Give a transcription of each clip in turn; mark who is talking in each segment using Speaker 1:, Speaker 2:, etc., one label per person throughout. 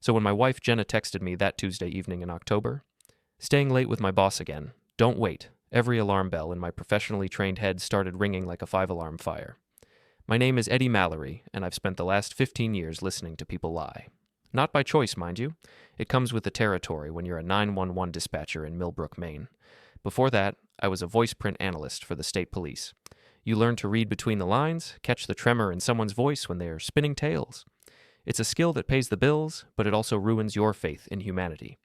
Speaker 1: So when my wife Jenna texted me that Tuesday evening in October, "Staying late with my boss again. Don't wait," every alarm bell in my professionally trained head started ringing like a 5-alarm fire. My name is Eddie Mallory, and I've spent the last 15 years listening to people lie. Not by choice, mind you. It comes with the territory when you're a 911 dispatcher in Millbrook, Maine. Before that, I was a voiceprint analyst for the state police. You learn to read between the lines, catch the tremor in someone's voice when they are spinning tales. It's a skill that pays the bills, but it also ruins your faith in humanity.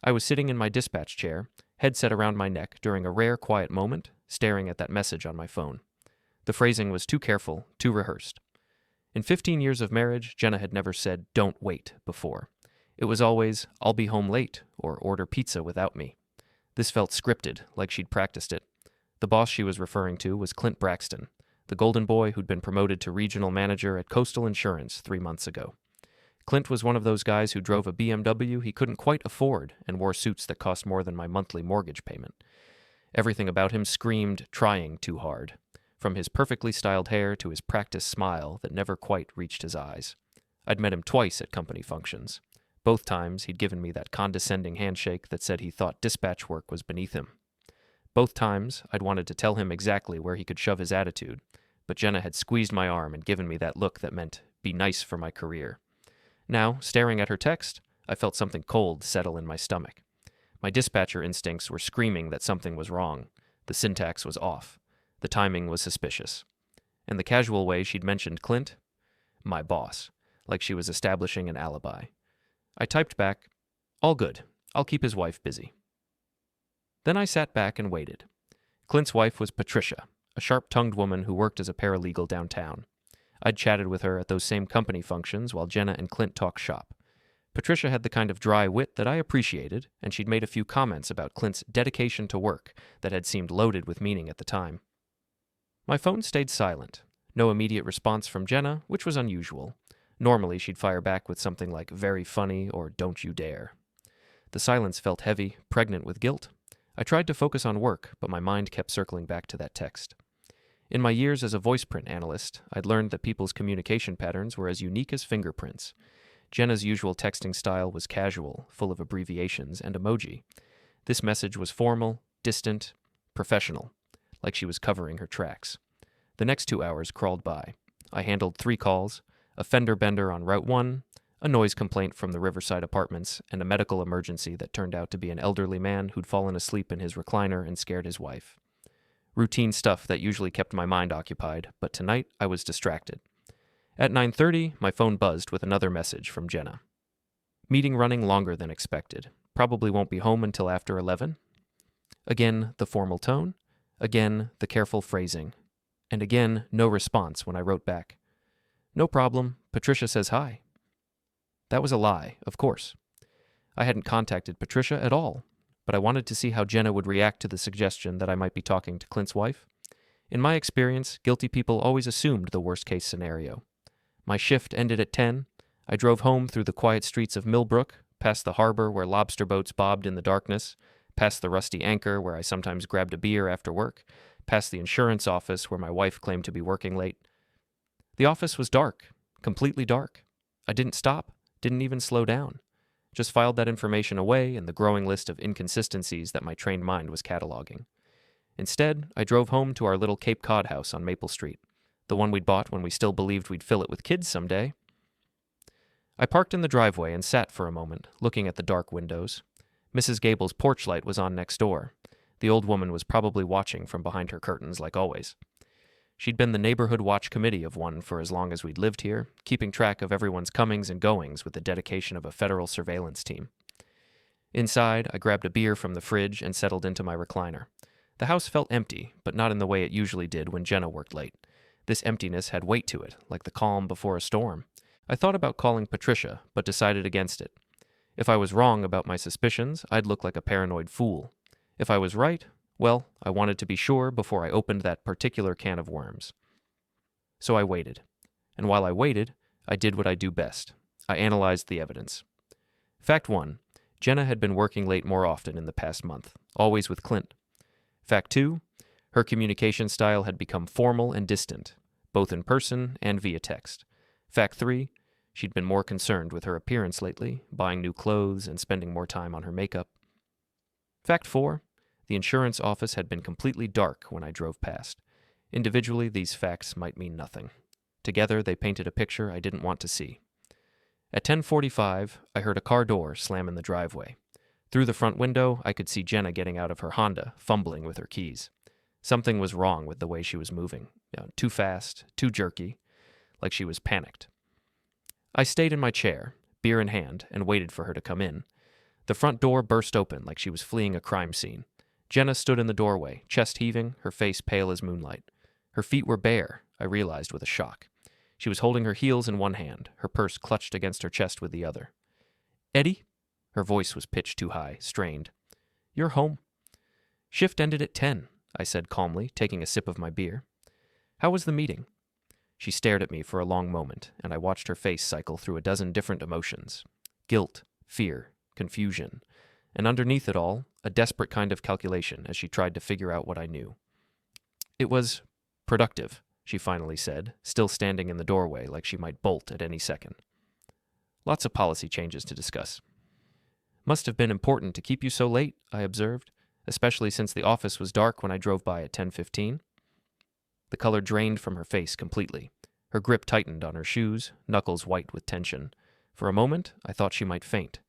Speaker 1: I was sitting in my dispatch chair, headset around my neck during a rare quiet moment, staring at that message on my phone. The phrasing was too careful, too rehearsed. In 15 years of marriage, Jenna had never said, "Don't wait," before. It was always, "I'll be home late," or "Order pizza without me." This felt scripted, like she'd practiced it. The boss she was referring to was Clint Braxton, the golden boy who'd been promoted to regional manager at Coastal Insurance 3 months ago. Clint was one of those guys who drove a BMW he couldn't quite afford and wore suits that cost more than my monthly mortgage payment. Everything about him screamed trying too hard, from his perfectly styled hair to his practiced smile that never quite reached his eyes. I'd met him twice at company functions. Both times he'd given me that condescending handshake that said he thought dispatch work was beneath him. Both times I'd wanted to tell him exactly where he could shove his attitude, but Jenna had squeezed my arm and given me that look that meant, "Be nice for my career." Now, staring at her text, I felt something cold settle in my stomach. My dispatcher instincts were screaming that something was wrong. The syntax was off. The timing was suspicious. And the casual way she'd mentioned Clint, my boss, like she was establishing an alibi. I typed back, "All good. I'll keep his wife busy." Then I sat back and waited. Clint's wife was Patricia, a sharp-tongued woman who worked as a paralegal downtown. I'd chatted with her at those same company functions while Jenna and Clint talked shop. Patricia had the kind of dry wit that I appreciated, and she'd made a few comments about Clint's dedication to work that had seemed loaded with meaning at the time. My phone stayed silent. No immediate response from Jenna, which was unusual. Normally, she'd fire back with something like "very funny" or "don't you dare." The silence felt heavy, pregnant with guilt. I tried to focus on work, but my mind kept circling back to that text. In my years as a voiceprint analyst, I'd learned that people's communication patterns were as unique as fingerprints. Jenna's usual texting style was casual, full of abbreviations and emoji. This message was formal, distant, professional, like she was covering her tracks. The next 2 hours crawled by. I handled 3 calls, a fender bender on Route 1, a noise complaint from the Riverside apartments, and a medical emergency that turned out to be an elderly man who'd fallen asleep in his recliner and scared his wife. Routine stuff that usually kept my mind occupied, but tonight I was distracted. At 9:30, my phone buzzed with another message from Jenna. "Meeting running longer than expected. Probably won't be home until after 11. Again, the formal tone. Again, the careful phrasing. And again, no response when I wrote back, "No problem. Patricia says hi." That was a lie, of course. I hadn't contacted Patricia at all, but I wanted to see how Jenna would react to the suggestion that I might be talking to Clint's wife. In my experience, guilty people always assumed the worst-case scenario. My shift ended at 10. I drove home through the quiet streets of Millbrook, past the harbor where lobster boats bobbed in the darkness, past the Rusty Anchor where I sometimes grabbed a beer after work, past the insurance office where my wife claimed to be working late. The office was dark, completely dark. I didn't stop, didn't even slow down. Just filed that information away in the growing list of inconsistencies that my trained mind was cataloging. Instead, I drove home to our little Cape Cod house on Maple Street, the one we'd bought when we still believed we'd fill it with kids someday. I parked in the driveway and sat for a moment, looking at the dark windows. Mrs. Gable's porch light was on next door. The old woman was probably watching from behind her curtains, like always. She'd been the neighborhood watch committee of one for as long as we'd lived here, keeping track of everyone's comings and goings with the dedication of a federal surveillance team. Inside, I grabbed a beer from the fridge and settled into my recliner. The house felt empty, but not in the way it usually did when Jenna worked late. This emptiness had weight to it, like the calm before a storm. I thought about calling Patricia, but decided against it. If I was wrong about my suspicions, I'd look like a paranoid fool. If I was right, well, I wanted to be sure before I opened that particular can of worms. So I waited. And while I waited, I did what I do best. I analyzed the evidence. Fact 1. Jenna had been working late more often in the past month, always with Clint. Fact 2. Her communication style had become formal and distant, both in person and via text. Fact 3. She'd been more concerned with her appearance lately, buying new clothes and spending more time on her makeup. Fact 4. The insurance office had been completely dark when I drove past. Individually, these facts might mean nothing. Together, they painted a picture I didn't want to see. At 10:45, I heard a car door slam in the driveway. Through the front window, I could see Jenna getting out of her Honda, fumbling with her keys. Something was wrong with the way she was moving. Too fast, too jerky, like she was panicked. I stayed in my chair, beer in hand, and waited for her to come in. The front door burst open like she was fleeing a crime scene. Jenna stood in the doorway, chest heaving, her face pale as moonlight. Her feet were bare, I realized with a shock. She was holding her heels in one hand, her purse clutched against her chest with the other. "Eddie?" Her voice was pitched too high, strained. "You're home." "Shift ended at 10, I said calmly, taking a sip of my beer. "How was the meeting?" She stared at me for a long moment, and I watched her face cycle through a dozen different emotions. Guilt, fear, confusion, and underneath it all, a desperate kind of calculation as she tried to figure out what I knew. "It was productive," she finally said, still standing in the doorway like she might bolt at any second. "Lots of policy changes to discuss." "Must have been important to keep you so late," I observed, especially since the office was dark when I drove by at 10:15. The color drained from her face completely. Her grip tightened on her shoes, knuckles white with tension. For a moment, I thought she might faint.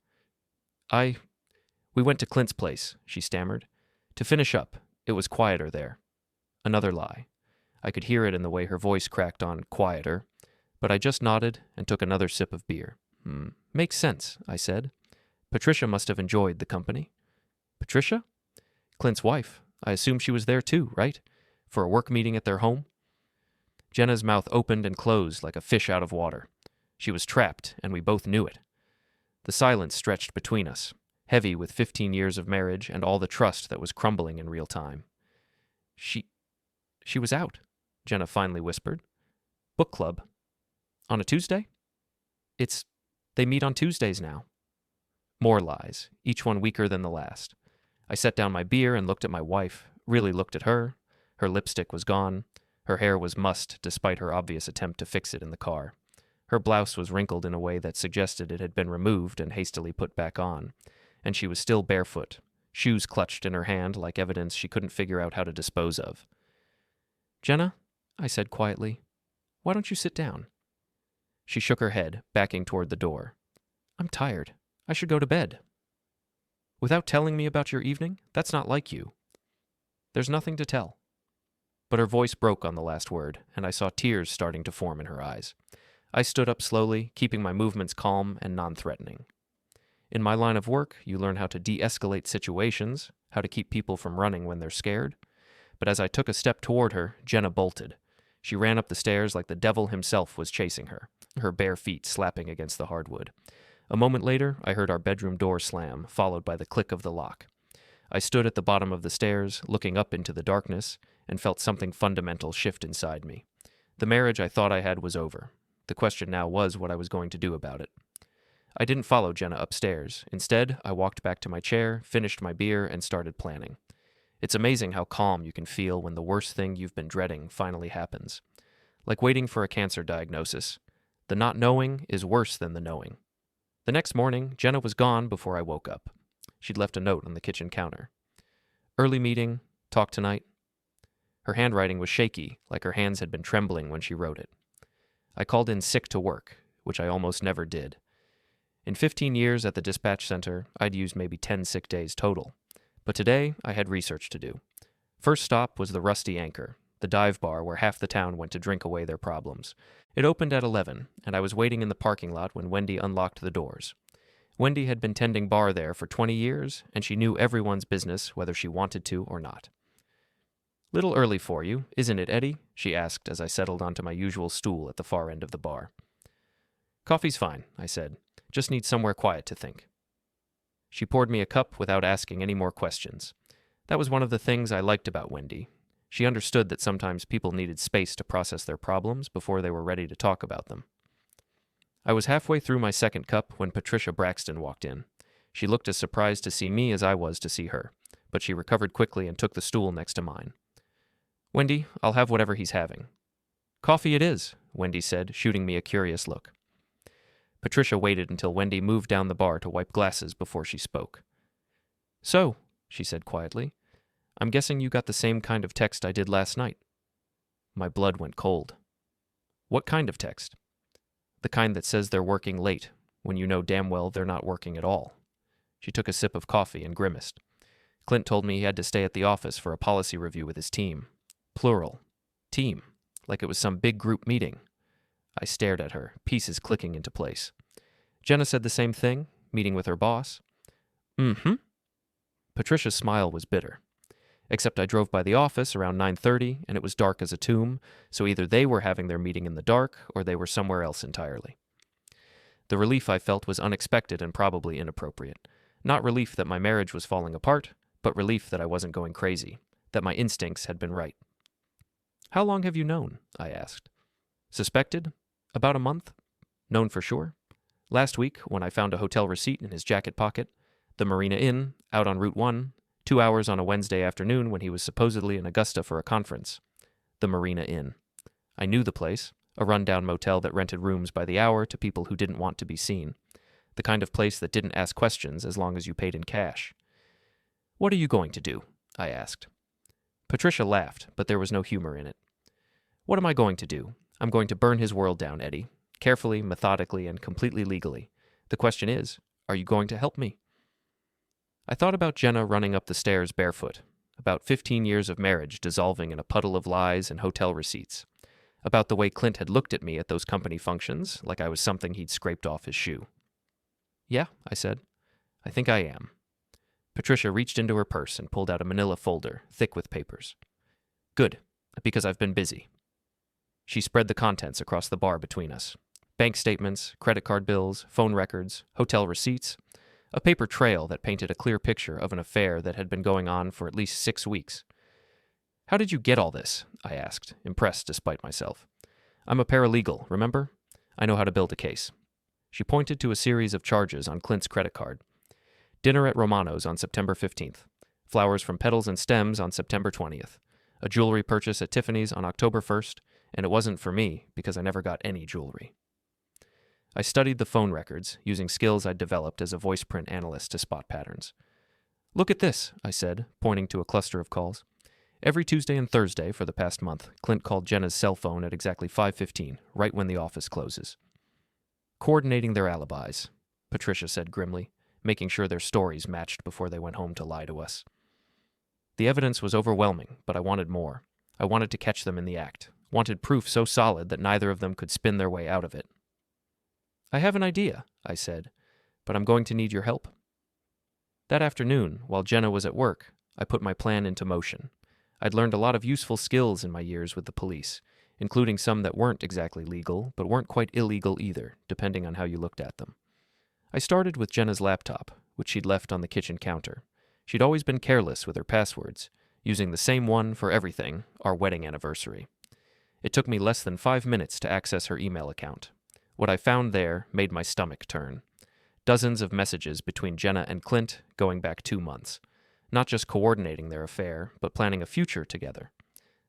Speaker 1: We went to Clint's place," she stammered. "To finish up. It was quieter there." Another lie. I could hear it in the way her voice cracked on quieter, but I just nodded and took another sip of beer. Makes sense," I said. "Patricia must have enjoyed the company." "Patricia?" "Clint's wife. I assume she was there too, right? For a work meeting at their home?" Jenna's mouth opened and closed like a fish out of water. She was trapped, and we both knew it. The silence stretched between us, heavy with 15 years of marriage and all the trust that was crumbling in real time. She was out," Jenna finally whispered. "Book club. On a Tuesday?" They meet on Tuesdays now." More lies, each one weaker than the last. I set down my beer and looked at my wife, really looked at her. Her lipstick was gone. Her hair was mussed despite her obvious attempt to fix it in the car. Her blouse was wrinkled in a way that suggested it had been removed and hastily put back on, and she was still barefoot, shoes clutched in her hand like evidence she couldn't figure out how to dispose of. "Jenna," I said quietly, "why don't you sit down?" She shook her head, backing toward the door. "I'm tired. I should go to bed." "Without telling me about your evening? That's not like you." "There's nothing to tell." But her voice broke on the last word, and I saw tears starting to form in her eyes. I stood up slowly, keeping my movements calm and non-threatening. In my line of work, you learn how to de-escalate situations, how to keep people from running when they're scared. But as I took a step toward her, Jenna bolted. She ran up the stairs like the devil himself was chasing her, her bare feet slapping against the hardwood. A moment later, I heard our bedroom door slam, followed by the click of the lock. I stood at the bottom of the stairs, looking up into the darkness, and felt something fundamental shift inside me. The marriage I thought I had was over. The question now was what I was going to do about it. I didn't follow Jenna upstairs. Instead, I walked back to my chair, finished my beer, and started planning. It's amazing how calm you can feel when the worst thing you've been dreading finally happens. Like waiting for a cancer diagnosis. The not knowing is worse than the knowing. The next morning, Jenna was gone before I woke up. She'd left a note on the kitchen counter. "Early meeting, talk tonight." Her handwriting was shaky, like her hands had been trembling when she wrote it. I called in sick to work, which I almost never did. In 15 years at the dispatch center, I'd used maybe 10 sick days total. But today, I had research to do. First stop was the Rusty Anchor, the dive bar where half the town went to drink away their problems. It opened at 11, and I was waiting in the parking lot when Wendy unlocked the doors. Wendy had been tending bar there for 20 years, and she knew everyone's business whether she wanted to or not. "Little early for you, isn't it, Eddie?" she asked as I settled onto my usual stool at the far end of the bar. "Coffee's fine," I said. "Just need somewhere quiet to think." She poured me a cup without asking any more questions. That was one of the things I liked about Wendy. She understood that sometimes people needed space to process their problems before they were ready to talk about them. I was halfway through my second cup when Patricia Braxton walked in. She looked as surprised to see me as I was to see her, but she recovered quickly and took the stool next to mine. "Wendy, I'll have whatever he's having." "Coffee it is," Wendy said, shooting me a curious look. Patricia waited until Wendy moved down the bar to wipe glasses before she spoke. "So," she said quietly, "I'm guessing you got the same kind of text I did last night." My blood went cold. "What kind of text?" "The kind that says they're working late, when you know damn well they're not working at all." She took a sip of coffee and grimaced. "Clint told me he had to stay at the office for a policy review with his team. Plural. Team. Like it was some big group meeting." I stared at her, pieces clicking into place. "Jenna said the same thing, meeting with her boss." "Mm-hmm." Patricia's smile was bitter. "Except I drove by the office around 9:30, and it was dark as a tomb, so either they were having their meeting in the dark, or they were somewhere else entirely." The relief I felt was unexpected and probably inappropriate. Not relief that my marriage was falling apart, but relief that I wasn't going crazy, that my instincts had been right. "How long have you known?" I asked. "Suspected? About a month. Known for sure. Last week, when I found a hotel receipt in his jacket pocket, the Marina Inn, out on Route 1, 2 hours on a Wednesday afternoon when he was supposedly in Augusta for a conference. The Marina Inn. I knew the place, a rundown motel that rented rooms by the hour to people who didn't want to be seen. The kind of place that didn't ask questions as long as you paid in cash. "What are you going to do?" I asked. Patricia laughed, but there was no humor in it. "What am I going to do? I'm going to burn his world down, Eddie. Carefully, methodically, and completely legally. The question is, are you going to help me?" I thought about Jenna running up the stairs barefoot, about 15 years of marriage dissolving in a puddle of lies and hotel receipts, about the way Clint had looked at me at those company functions like I was something he'd scraped off his shoe. "Yeah," I said. "I think I am." Patricia reached into her purse and pulled out a manila folder, thick with papers. "Good, because I've been busy." She spread the contents across the bar between us. Bank statements, credit card bills, phone records, hotel receipts, a paper trail that painted a clear picture of an affair that had been going on for at least 6 weeks. "How did you get all this?" I asked, impressed despite myself. "I'm a paralegal, remember? I know how to build a case." She pointed to a series of charges on Clint's credit card. Dinner at Romano's on September 15th. Flowers from Petals and Stems on September 20th. A jewelry purchase at Tiffany's on October 1st, and it wasn't for me because I never got any jewelry. I studied the phone records, using skills I'd developed as a voiceprint analyst to spot patterns. "Look at this," I said, pointing to a cluster of calls. "Every Tuesday and Thursday for the past month, Clint called Jenna's cell phone at exactly 5:15, right when the office closes." "Coordinating their alibis," Patricia said grimly, making sure their stories matched before they went home to lie to us. The evidence was overwhelming, but I wanted more. I wanted to catch them in the act, wanted proof so solid that neither of them could spin their way out of it. "I have an idea," I said, "but I'm going to need your help." That afternoon, while Jenna was at work, I put my plan into motion. I'd learned a lot of useful skills in my years with the police, including some that weren't exactly legal, but weren't quite illegal either, depending on how you looked at them. I started with Jenna's laptop, which she'd left on the kitchen counter. She'd always been careless with her passwords, using the same one for everything, our wedding anniversary. It took me less than 5 minutes to access her email account. What I found there made my stomach turn. Dozens of messages between Jenna and Clint going back 2 months. Not just coordinating their affair, but planning a future together.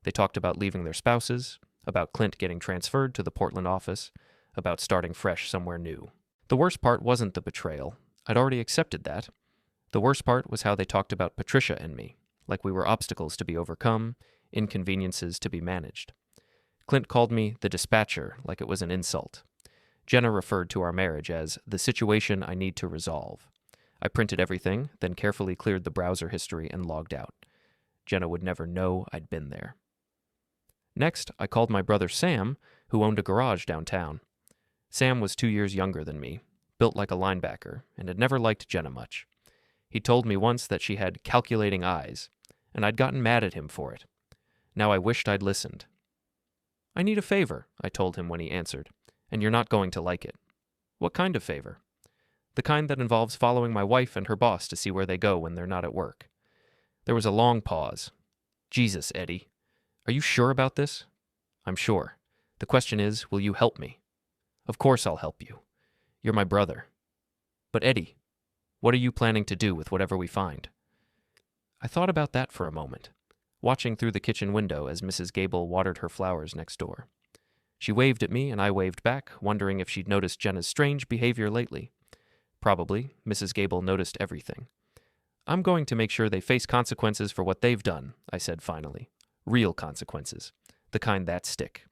Speaker 1: They talked about leaving their spouses, about Clint getting transferred to the Portland office, about starting fresh somewhere new. The worst part wasn't the betrayal. I'd already accepted that. The worst part was how they talked about Patricia and me, like we were obstacles to be overcome, inconveniences to be managed. Clint called me the dispatcher like it was an insult. Jenna referred to our marriage as the situation I need to resolve. I printed everything, then carefully cleared the browser history and logged out. Jenna would never know I'd been there. Next, I called my brother Sam, who owned a garage downtown. Sam was 2 years younger than me, built like a linebacker, and had never liked Jenna much. He told me once that she had calculating eyes, and I'd gotten mad at him for it. Now I wished I'd listened. "I need a favor," I told him when he answered, "and you're not going to like it." "What kind of favor?" "The kind that involves following my wife and her boss to see where they go when they're not at work." There was a long pause. "Jesus, Eddie. Are you sure about this?" "I'm sure. The question is, will you help me?" "Of course I'll help you. You're my brother." "But Eddie, what are you planning to do with whatever we find?" I thought about that for a moment, watching through the kitchen window as Mrs. Gable watered her flowers next door. She waved at me, and I waved back, wondering if she'd noticed Jenna's strange behavior lately. Probably. Mrs. Gable noticed everything. I'm going to make sure they face consequences for what they've done, I said finally. Real consequences. The kind that stick.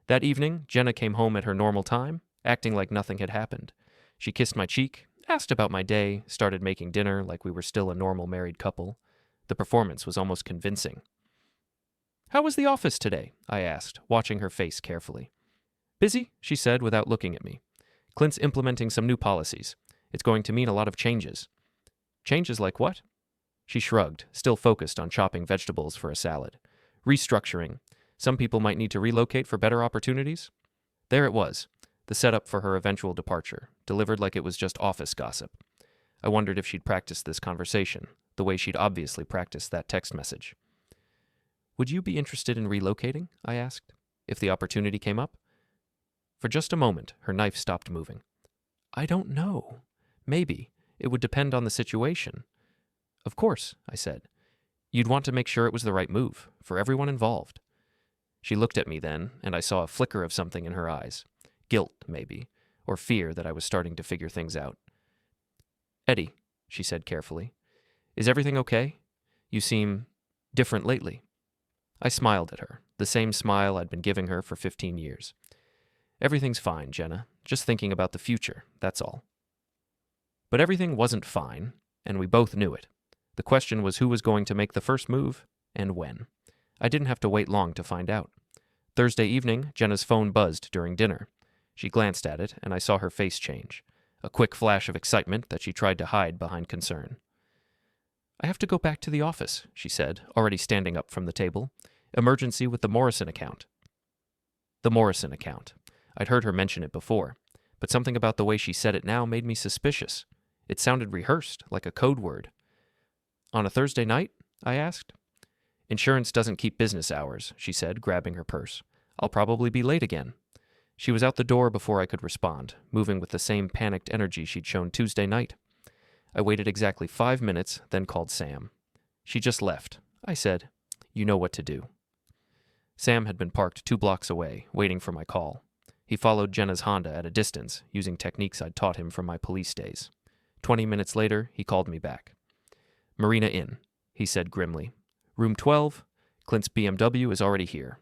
Speaker 1: That evening, Jenna came home at her normal time, acting like nothing had happened. She kissed my cheek, asked about my day, started making dinner like we were still a normal married couple. The performance was almost convincing. How was the office today? I asked, watching her face carefully. Busy, she said without looking at me. Clint's implementing some new policies. It's going to mean a lot of changes. Changes like what? She shrugged, still focused on chopping vegetables for a salad. Restructuring. Some people might need to relocate for better opportunities. There it was, the setup for her eventual departure, delivered like it was just office gossip. I wondered if she'd practiced this conversation, the way she'd obviously practiced that text message. Would you be interested in relocating? I asked, if the opportunity came up. For just a moment, her knife stopped moving. I don't know. Maybe. It would depend on the situation. Of course, I said. You'd want to make sure it was the right move, for everyone involved. She looked at me then, and I saw a flicker of something in her eyes. Guilt, maybe, or fear that I was starting to figure things out. Eddie, she said carefully, is everything okay? You seem different lately. I smiled at her, the same smile I'd been giving her for 15 years. Everything's fine, Jenna. Just thinking about the future, that's all. But everything wasn't fine, and we both knew it. The question was who was going to make the first move, and when. I didn't have to wait long to find out. Thursday evening, Jenna's phone buzzed during dinner. She glanced at it, and I saw her face change. A quick flash of excitement that she tried to hide behind concern. I have to go back to the office, she said, already standing up from the table. Emergency with the Morrison account. The Morrison account. I'd heard her mention it before, but something about the way she said it now made me suspicious. It sounded rehearsed, like a code word. On a Thursday night? I asked. Insurance doesn't keep business hours, she said, grabbing her purse. I'll probably be late again. She was out the door before I could respond, moving with the same panicked energy she'd shown Tuesday night. I waited exactly 5 minutes, then called Sam. She just left. I said, You know what to do. Sam had been parked 2 blocks away, waiting for my call. He followed Jenna's Honda at a distance, using techniques I'd taught him from my police days. 20 minutes later, he called me back. Marina Inn, he said grimly. Room 12, Clint's BMW is already here.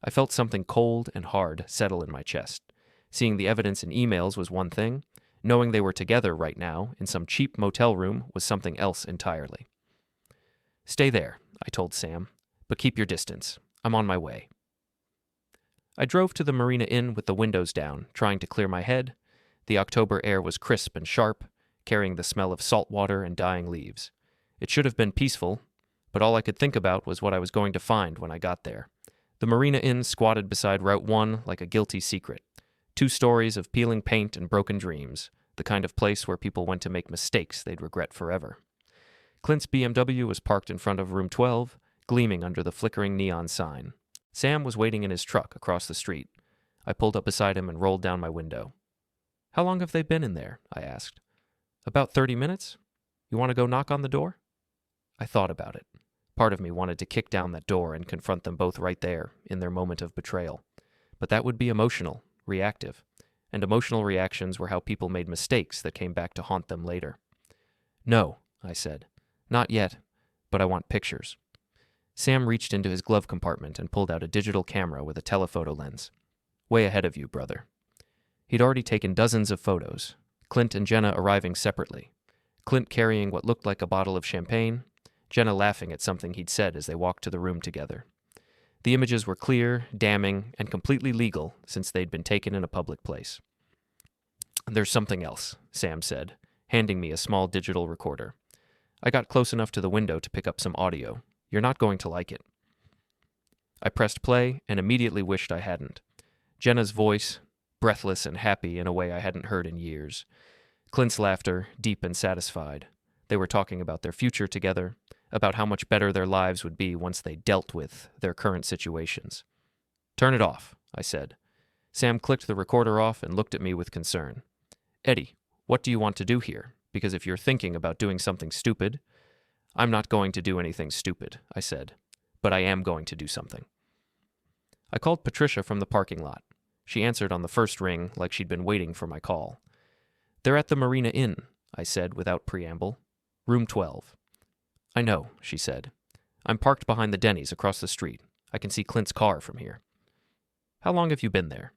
Speaker 1: I felt something cold and hard settle in my chest. Seeing the evidence in emails was one thing. Knowing they were together right now in some cheap motel room was something else entirely. Stay there, I told Sam, but keep your distance. I'm on my way. I drove to the Marina Inn with the windows down, trying to clear my head. The October air was crisp and sharp, carrying the smell of salt water and dying leaves. It should have been peaceful, but all I could think about was what I was going to find when I got there. The Marina Inn squatted beside Route 1 like a guilty secret. 2 stories of peeling paint and broken dreams, the kind of place where people went to make mistakes they'd regret forever. Clint's BMW was parked in front of room 12, gleaming under the flickering neon sign. Sam was waiting in his truck across the street. I pulled up beside him and rolled down my window. How long have they been in there? I asked. About 30 minutes. You want to go knock on the door? I thought about it. Part of me wanted to kick down that door and confront them both right there, in their moment of betrayal. But that would be emotional, reactive. And emotional reactions were how people made mistakes that came back to haunt them later. No, I said. Not yet, but I want pictures. Sam reached into his glove compartment and pulled out a digital camera with a telephoto lens. Way ahead of you, brother. He'd already taken dozens of photos, Clint and Jenna arriving separately. Clint carrying what looked like a bottle of champagne, Jenna laughing at something he'd said as they walked to the room together. The images were clear, damning, and completely legal since they'd been taken in a public place. There's something else, Sam said, handing me a small digital recorder. I got close enough to the window to pick up some audio. You're not going to like it. I pressed play and immediately wished I hadn't. Jenna's voice, breathless and happy in a way I hadn't heard in years. Clint's laughter, deep and satisfied. They were talking about their future together, about how much better their lives would be once they dealt with their current situations. Turn it off, I said. Sam clicked the recorder off and looked at me with concern. Eddie, what do you want to do here? Because if you're thinking about doing something stupid... I'm not going to do anything stupid, I said, but I am going to do something. I called Patricia from the parking lot. She answered on the first ring like she'd been waiting for my call. "They're at the Marina Inn," I said without preamble. "Room 12. "I know," she said. "I'm parked behind the Denny's across the street. I can see Clint's car from here." "How long have you been there?"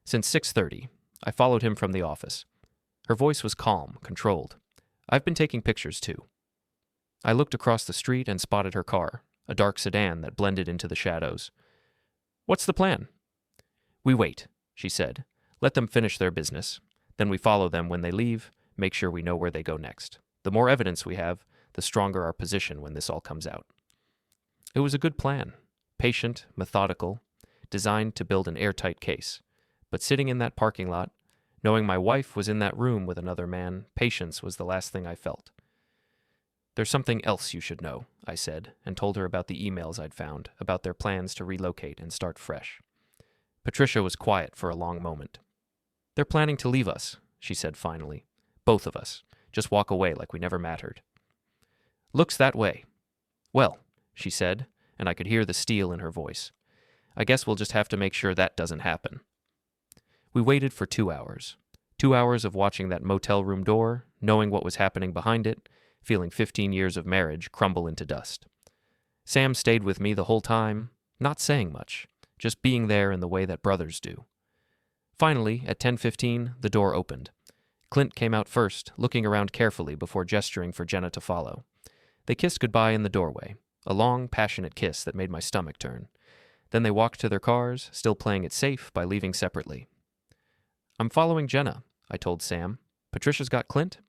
Speaker 1: "Since 6:30. I followed him from the office." Her voice was calm, controlled. "I've been taking pictures, too." I looked across the street and spotted her car, a dark sedan that blended into the shadows. "What's the plan?" "We wait," she said. "Let them finish their business. Then we follow them when they leave, make sure we know where they go next. The more evidence we have, the stronger our position when this all comes out." It was a good plan, patient, methodical, designed to build an airtight case. But sitting in that parking lot, knowing my wife was in that room with another man, patience was the last thing I felt. "There's something else you should know," I said, and told her about the emails I'd found, about their plans to relocate and start fresh. Patricia was quiet for a long moment. "They're planning to leave us," she said finally. "Both of us. Just walk away like we never mattered." "Looks that way." "Well," she said, and I could hear the steel in her voice. "I guess we'll just have to make sure that doesn't happen." We waited for 2 hours. 2 hours of watching that motel room door, knowing what was happening behind it, feeling 15 years of marriage crumble into dust. Sam stayed with me the whole time, not saying much, just being there in the way that brothers do. Finally, at 10:15, the door opened. Clint came out first, looking around carefully before gesturing for Jenna to follow. They kissed goodbye in the doorway, a long, passionate kiss that made my stomach turn. Then they walked to their cars, still playing it safe by leaving separately. "I'm following Jenna," I told Sam. "Patricia's got Clint?"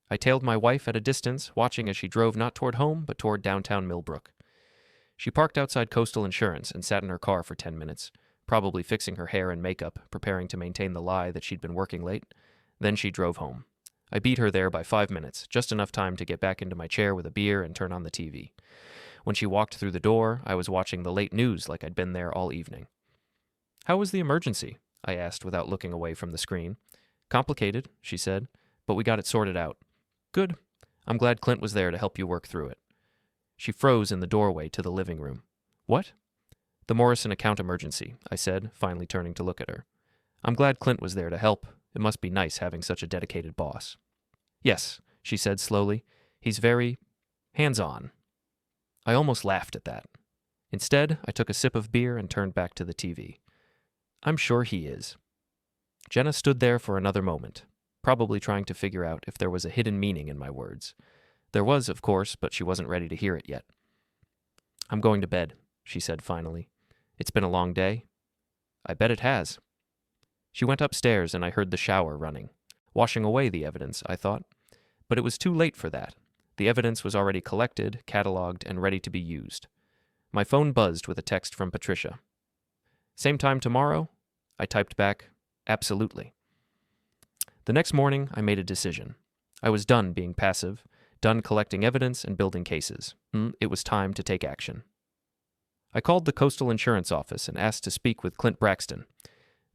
Speaker 1: I tailed my wife at a distance, watching as she drove not toward home, but toward downtown Millbrook. She parked outside Coastal Insurance and sat in her car for 10 minutes, probably fixing her hair and makeup, preparing to maintain the lie that she'd been working late. Then she drove home. I beat her there by 5 minutes, just enough time to get back into my chair with a beer and turn on the TV. When she walked through the door, I was watching the late news like I'd been there all evening. "How was the emergency?" I asked without looking away from the screen. "Complicated," she said, "but we got it sorted out." "Good. I'm glad Clint was there to help you work through it." She froze in the doorway to the living room. "What?" "The Morrison account emergency," I said, finally turning to look at her. "I'm glad Clint was there to help. It must be nice having such a dedicated boss." "Yes," she said slowly. "He's very hands-on." I almost laughed at that. Instead, I took a sip of beer and turned back to the TV. "I'm sure he is." Jenna stood there for another moment, probably trying to figure out if there was a hidden meaning in my words. There was, of course, but she wasn't ready to hear it yet. "I'm going to bed," she said finally. "It's been a long day." "I bet it has." She went upstairs and I heard the shower running. Washing away the evidence, I thought. But it was too late for that. The evidence was already collected, cataloged, and ready to be used. My phone buzzed with a text from Patricia. "Same time tomorrow?" I typed back, "Absolutely." The next morning, I made a decision. I was done being passive, done collecting evidence and building cases. It was time to take action. I called the Coastal Insurance office and asked to speak with Clint Braxton.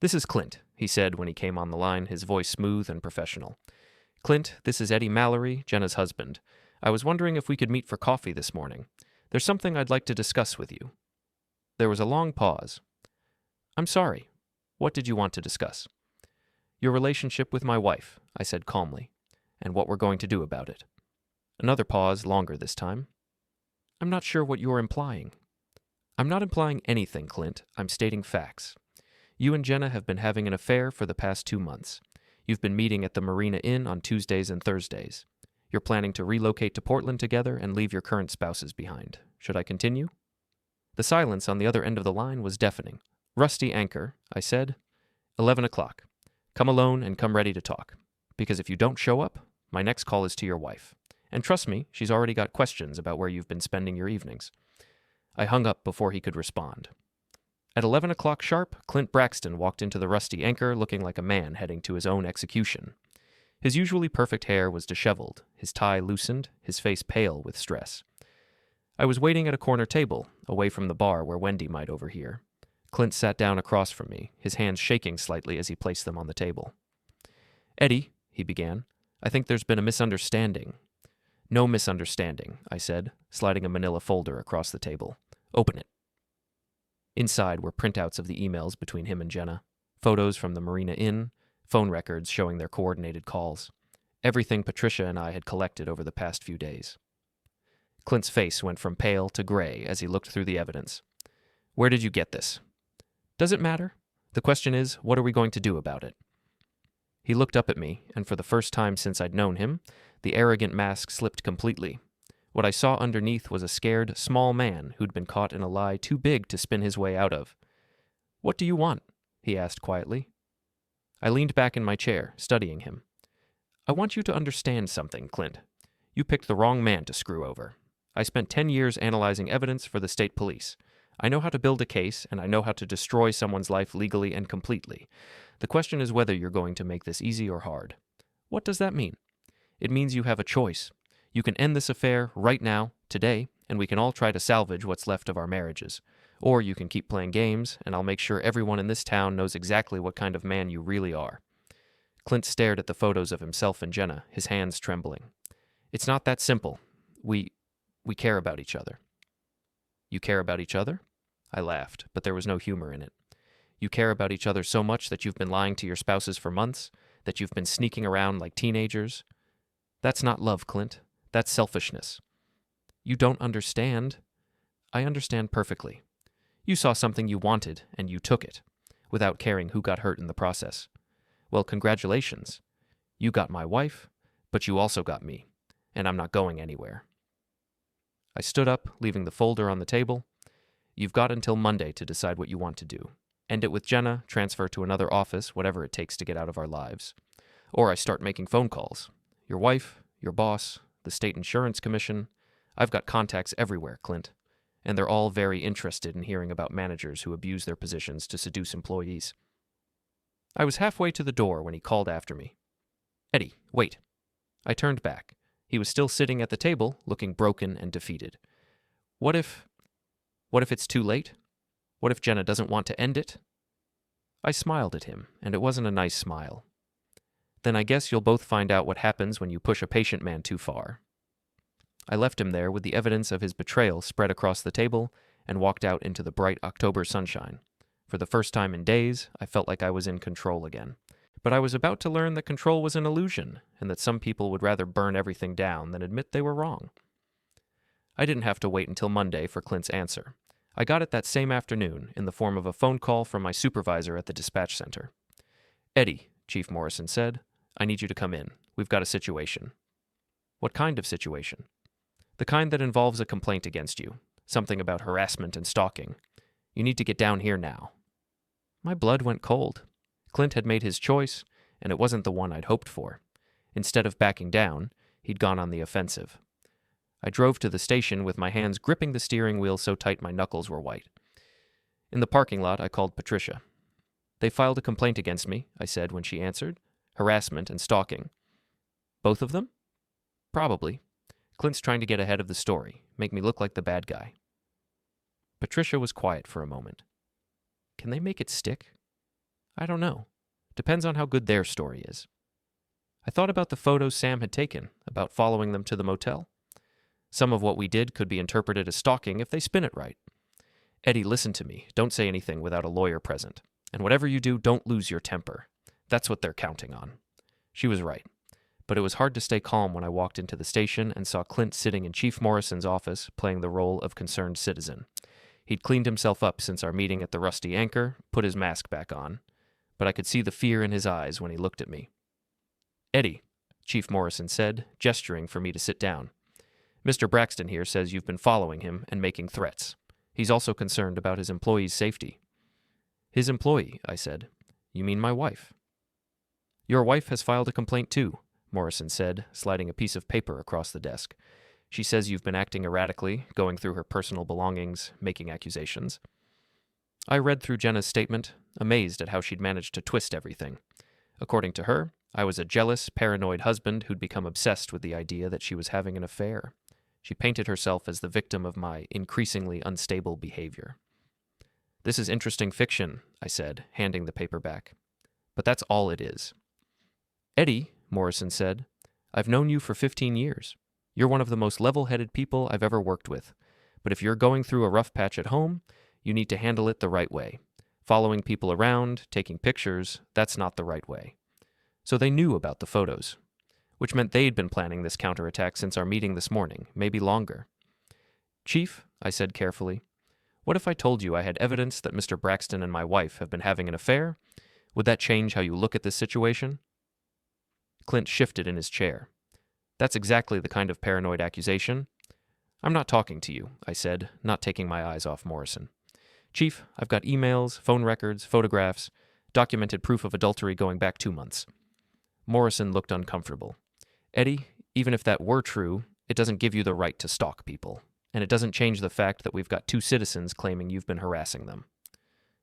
Speaker 1: "This is Clint," he said when he came on the line, his voice smooth and professional. "Clint, this is Eddie Mallory, Jenna's husband. I was wondering if we could meet for coffee this morning. There's something I'd like to discuss with you." There was a long pause. "I'm sorry. What did you want to discuss?" "Your relationship with my wife," I said calmly, "and what we're going to do about it." Another pause, longer this time. "I'm not sure what you're implying." "I'm not implying anything, Clint. I'm stating facts. You and Jenna have been having an affair for the past 2 months. You've been meeting at the Marina Inn on Tuesdays and Thursdays. You're planning to relocate to Portland together and leave your current spouses behind. Should I continue?" The silence on the other end of the line was deafening. "Rusty anchor," I said. 11 o'clock. Come alone and come ready to talk. Because if you don't show up, my next call is to your wife. And trust me, she's already got questions about where you've been spending your evenings." I hung up before he could respond. At 11 o'clock sharp, Clint Braxton walked into the Rusty Anchor looking like a man heading to his own execution. His usually perfect hair was disheveled, his tie loosened, his face pale with stress. I was waiting at a corner table, away from the bar where Wendy might overhear. Clint sat down across from me, his hands shaking slightly as he placed them on the table. "Eddie," he began, "I think there's been a misunderstanding." "No misunderstanding," I said, sliding a manila folder across the table. "Open it." Inside were printouts of the emails between him and Jenna, photos from the Marina Inn, phone records showing their coordinated calls. Everything Patricia and I had collected over the past few days. Clint's face went from pale to gray as he looked through the evidence. Where did you get this? Does it matter? The question is, what are we going to do about it? He looked up at me, and for the first time since I'd known him, the arrogant mask slipped completely. What I saw underneath was a scared, small man who'd been caught in a lie too big to spin his way out of. What do you want? He asked quietly. I leaned back in my chair, studying him. I want you to understand something, Clint. You picked the wrong man to screw over. I spent 10 years analyzing evidence for the state police. I know how to build a case, and I know how to destroy someone's life legally and completely. The question is whether you're going to make this easy or hard. What does that mean? It means you have a choice. You can end this affair right now, today, and we can all try to salvage what's left of our marriages. Or you can keep playing games, and I'll make sure everyone in this town knows exactly what kind of man you really are. Clint stared at the photos of himself and Jenna, his hands trembling. It's not that simple. We care about each other. You care about each other? I laughed, but there was no humor in it. You care about each other so much that you've been lying to your spouses for months, that you've been sneaking around like teenagers. That's not love, Clint. That's selfishness. You don't understand. I understand perfectly. You saw something you wanted, and you took it, without caring who got hurt in the process. Well, congratulations. You got my wife, but you also got me, and I'm not going anywhere. I stood up, leaving the folder on the table. You've got until Monday to decide what you want to do. End it with Jenna, transfer to another office, whatever it takes to get out of our lives. Or I start making phone calls. Your wife, your boss, the state insurance commission. I've got contacts everywhere, Clint. And they're all very interested in hearing about managers who abuse their positions to seduce employees. I was halfway to the door when he called after me. Eddie, wait. I turned back. He was still sitting at the table, looking broken and defeated. What if it's too late? What if Jenna doesn't want to end it? I smiled at him, and it wasn't a nice smile. Then I guess you'll both find out what happens when you push a patient man too far. I left him there with the evidence of his betrayal spread across the table and walked out into the bright October sunshine. For the first time in days, I felt like I was in control again. But I was about to learn that control was an illusion, and that some people would rather burn everything down than admit they were wrong. I didn't have to wait until Monday for Clint's answer. I got it that same afternoon in the form of a phone call from my supervisor at the dispatch center. Eddie, Chief Morrison said, I need you to come in. We've got a situation. What kind of situation? The kind that involves a complaint against you. Something about harassment and stalking. You need to get down here now. My blood went cold. Clint had made his choice, and it wasn't the one I'd hoped for. Instead of backing down, he'd gone on the offensive. I drove to the station with my hands gripping the steering wheel so tight my knuckles were white. In the parking lot, I called Patricia. They filed a complaint against me, I said when she answered. Harassment and stalking. Both of them? Probably. Clint's trying to get ahead of the story, make me look like the bad guy. Patricia was quiet for a moment. Can they make it stick? I don't know. Depends on how good their story is. I thought about the photos Sam had taken, about following them to the motel. Some of what we did could be interpreted as stalking if they spin it right. Eddie, listen to me. Don't say anything without a lawyer present. And whatever you do, don't lose your temper. That's what they're counting on. She was right. But it was hard to stay calm when I walked into the station and saw Clint sitting in Chief Morrison's office playing the role of concerned citizen. He'd cleaned himself up since our meeting at the Rusty Anchor, put his mask back on. But I could see the fear in his eyes when he looked at me. Eddie, Chief Morrison said, gesturing for me to sit down. Mr. Braxton here says you've been following him and making threats. He's also concerned about his employee's safety. His employee, I said. You mean my wife? Your wife has filed a complaint too, Morrison said, sliding a piece of paper across the desk. She says you've been acting erratically, going through her personal belongings, making accusations. I read through Jenna's statement, amazed at how she'd managed to twist everything. According to her, I was a jealous, paranoid husband who'd become obsessed with the idea that she was having an affair. She painted herself as the victim of my increasingly unstable behavior. This is interesting fiction, I said, handing the paper back. But that's all it is. Eddie, Morrison said, I've known you for 15 years. You're one of the most level-headed people I've ever worked with. But if you're going through a rough patch at home, You need to handle it the right way. Following people around, taking pictures, that's not the right way. So they knew about the photos, which meant they'd been planning this counterattack since our meeting this morning, maybe longer. Chief, I said carefully, what if I told you I had evidence that Mr. Braxton and my wife have been having an affair? Would that change how you look at this situation? Clint shifted in his chair. That's exactly the kind of paranoid accusation. I'm not talking to you, I said, not taking my eyes off Morrison. Chief, I've got emails, phone records, photographs, documented proof of adultery going back 2 months. Morrison looked uncomfortable. Eddie, even if that were true, it doesn't give you the right to stalk people, and it doesn't change the fact that we've got 2 citizens claiming you've been harassing them.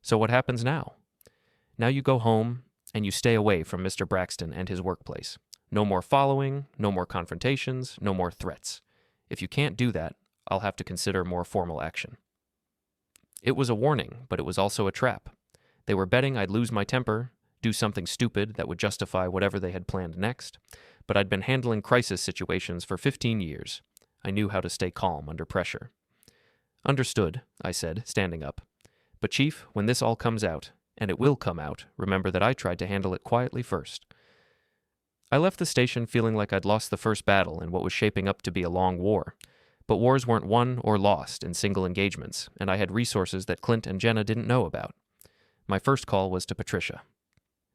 Speaker 1: So what happens now? Now you go home, and you stay away from Mr. Braxton and his workplace. No more following, no more confrontations, no more threats. If you can't do that, I'll have to consider more formal action. It was a warning, but it was also a trap. They were betting I'd lose my temper, do something stupid that would justify whatever they had planned next, but I'd been handling crisis situations for 15 years. I knew how to stay calm under pressure. Understood, I said, standing up. But Chief, when this all comes out, and it will come out, remember that I tried to handle it quietly first. I left the station feeling like I'd lost the first battle in what was shaping up to be a long war. But wars weren't won or lost in single engagements, and I had resources that Clint and Jenna didn't know about. My first call was to Patricia.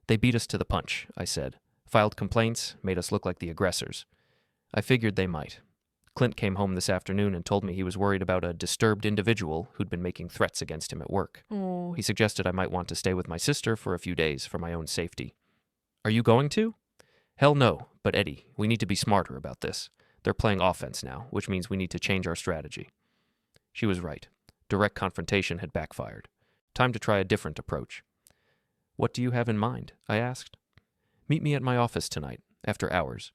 Speaker 1: They beat us to the punch, I said. Filed complaints, made us look like the aggressors. I figured they might. Clint came home this afternoon and told me he was worried about a disturbed individual who'd been making threats against him at work.
Speaker 2: Oh.
Speaker 1: He suggested I might want to stay with my sister for a few days for my own safety. Are you going to? Hell no, but Eddie, we need to be smarter about this. They're playing offense now, which means we need to change our strategy. She was right. Direct confrontation had backfired. Time to try a different approach. What do you have in mind? I asked. Meet me at my office tonight, after hours.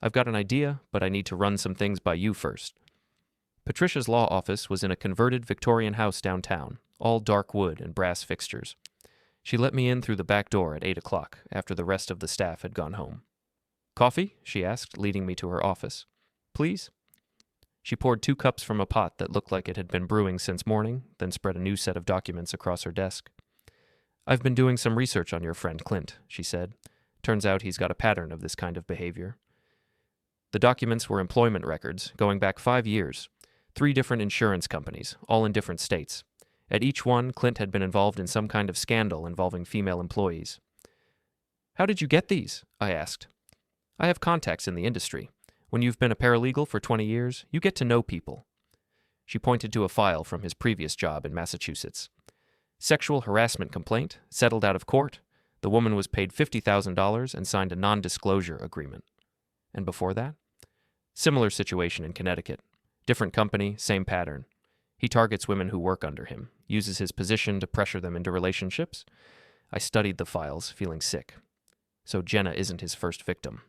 Speaker 1: I've got an idea, but I need to run some things by you first. Patricia's law office was in a converted Victorian house downtown, all dark wood and brass fixtures. She let me in through the back door at 8 o'clock, after the rest of the staff had gone home. Coffee? She asked, leading me to her office. Please? She poured 2 cups from a pot that looked like it had been brewing since morning, then spread a new set of documents across her desk. I've been doing some research on your friend Clint, she said. Turns out he's got a pattern of this kind of behavior. The documents were employment records, going back 5 years. 3 different insurance companies, all in different states. At each one, Clint had been involved in some kind of scandal involving female employees. How did you get these? I asked. I have contacts in the industry. When you've been a paralegal for 20 years, you get to know people. She pointed to a file from his previous job in Massachusetts. Sexual harassment complaint, settled out of court. The woman was paid $50,000 and signed a non-disclosure agreement. And before that? Similar situation in Connecticut. Different company, same pattern. He targets women who work under him, uses his position to pressure them into relationships. I studied the files, feeling sick. So Jenna isn't his first victim.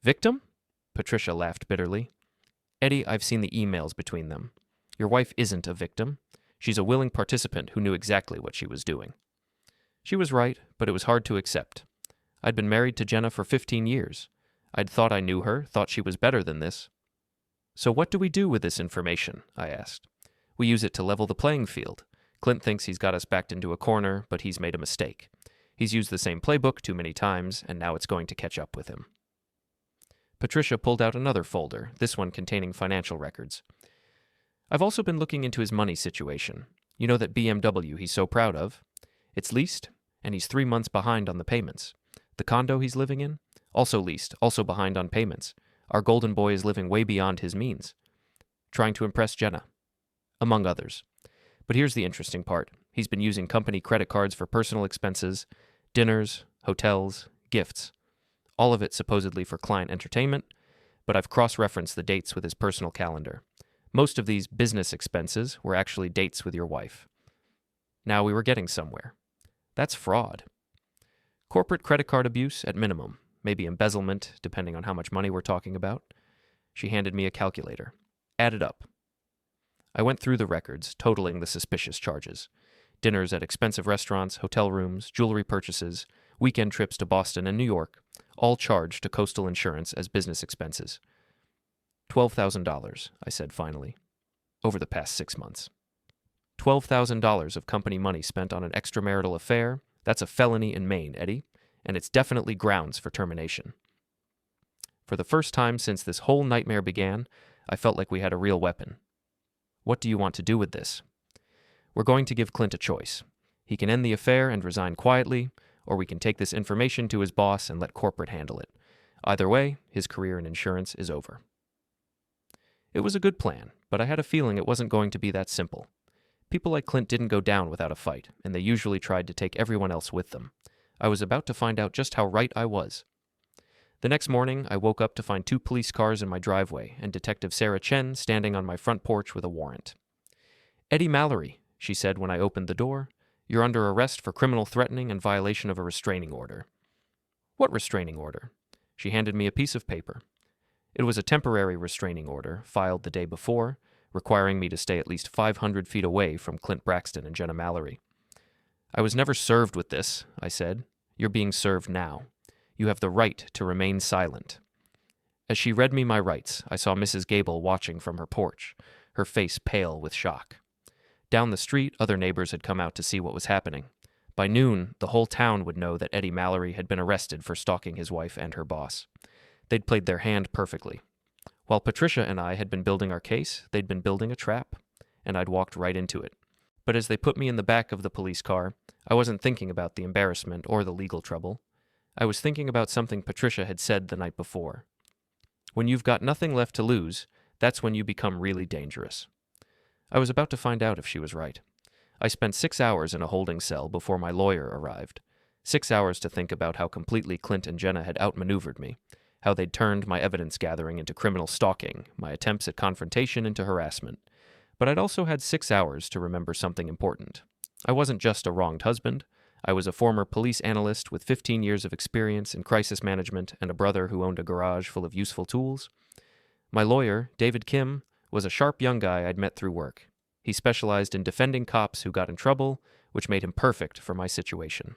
Speaker 1: Victim? Patricia laughed bitterly. Eddie, I've seen the emails between them. Your wife isn't a victim. She's a willing participant who knew exactly what she was doing. She was right, but it was hard to accept. I'd been married to Jenna for 15 years. I'd thought I knew her, thought she was better than this. So what do we do with this information? I asked. We use it to level the playing field. Clint thinks he's got us backed into a corner, but he's made a mistake. He's used the same playbook too many times, and now it's going to catch up with him. Patricia pulled out another folder, this one containing financial records. I've also been looking into his money situation. You know that BMW he's so proud of? It's leased, and he's 3 months behind on the payments. The condo he's living in? Also leased, also behind on payments. Our golden boy is living way beyond his means. Trying to impress Jenna. Among others. But here's the interesting part. He's been using company credit cards for personal expenses, dinners, hotels, gifts. All of it supposedly for client entertainment, but I've cross-referenced the dates with his personal calendar. Most of these business expenses were actually dates with your wife. Now we were getting somewhere. That's fraud. Corporate credit card abuse at minimum, maybe embezzlement, depending on how much money we're talking about. She handed me a calculator. Add it up. I went through the records, totaling the suspicious charges. Dinners at expensive restaurants, hotel rooms, jewelry purchases, weekend trips to Boston and New York, all charged to Coastal Insurance as business expenses. $12,000, I said finally, over the past 6 months. $12,000 of company money spent on an extramarital affair, that's a felony in Maine, Eddie, and it's definitely grounds for termination. For the first time since this whole nightmare began, I felt like we had a real weapon. What do you want to do with this? We're going to give Clint a choice. He can end the affair and resign quietly, or we can take this information to his boss and let corporate handle it. Either way, his career in insurance is over. It was a good plan, but I had a feeling it wasn't going to be that simple. People like Clint didn't go down without a fight, and they usually tried to take everyone else with them. I was about to find out just how right I was. The next morning, I woke up to find 2 police cars in my driveway and Detective Sarah Chen standing on my front porch with a warrant. "Eddie Mallory," she said when I opened the door, "you're under arrest for criminal threatening and violation of a restraining order." "What restraining order?" She handed me a piece of paper. It was a temporary restraining order, filed the day before, requiring me to stay at least 500 feet away from Clint Braxton and Jenna Mallory. "I was never served with this," I said. "You're being served now. You have the right to remain silent." As she read me my rights, I saw Mrs. Gable watching from her porch, her face pale with shock. Down the street, other neighbors had come out to see what was happening. By noon, the whole town would know that Eddie Mallory had been arrested for stalking his wife and her boss. They'd played their hand perfectly. While Patricia and I had been building our case, they'd been building a trap, and I'd walked right into it. But as they put me in the back of the police car, I wasn't thinking about the embarrassment or the legal trouble. I was thinking about something Patricia had said the night before. When you've got nothing left to lose, that's when you become really dangerous. I was about to find out if she was right. I spent 6 hours in a holding cell before my lawyer arrived. 6 hours to think about how completely Clint and Jenna had outmaneuvered me, how they'd turned my evidence gathering into criminal stalking, my attempts at confrontation into harassment. But I'd also had 6 hours to remember something important. I wasn't just a wronged husband. I was a former police analyst with 15 years of experience in crisis management and a brother who owned a garage full of useful tools. My lawyer, David Kim, was a sharp young guy I'd met through work. He specialized in defending cops who got in trouble, which made him perfect for my situation.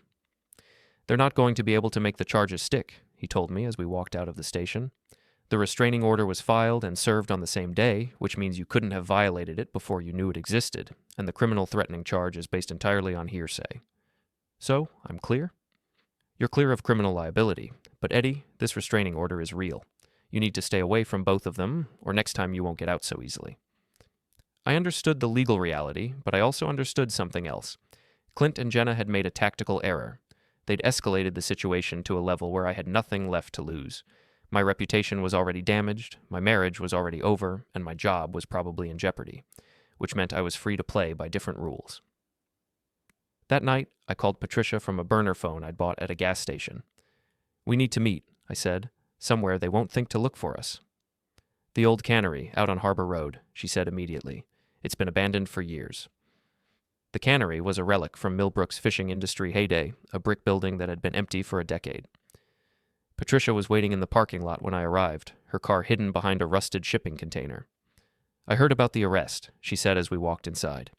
Speaker 1: "They're not going to be able to make the charges stick," he told me as we walked out of the station. "The restraining order was filed and served on the same day, which means you couldn't have violated it before you knew it existed, and the criminal threatening charge is based entirely on hearsay. So, I'm clear? You're clear of criminal liability, but Eddie, this restraining order is real. You need to stay away from both of them, or next time you won't get out so easily." I understood the legal reality, but I also understood something else. Clint and Jenna had made a tactical error. They'd escalated the situation to a level where I had nothing left to lose. My reputation was already damaged, my marriage was already over, and my job was probably in jeopardy, which meant I was free to play by different rules. That night, I called Patricia from a burner phone I'd bought at a gas station. "We need to meet," I said, "somewhere they won't think to look for us." "The old cannery, out on Harbor Road," she said immediately. "It's been abandoned for years." The cannery was a relic from Millbrook's fishing industry heyday, a brick building that had been empty for a decade. Patricia was waiting in the parking lot when I arrived, her car hidden behind a rusted shipping container. "I heard about the arrest," she said as we walked inside.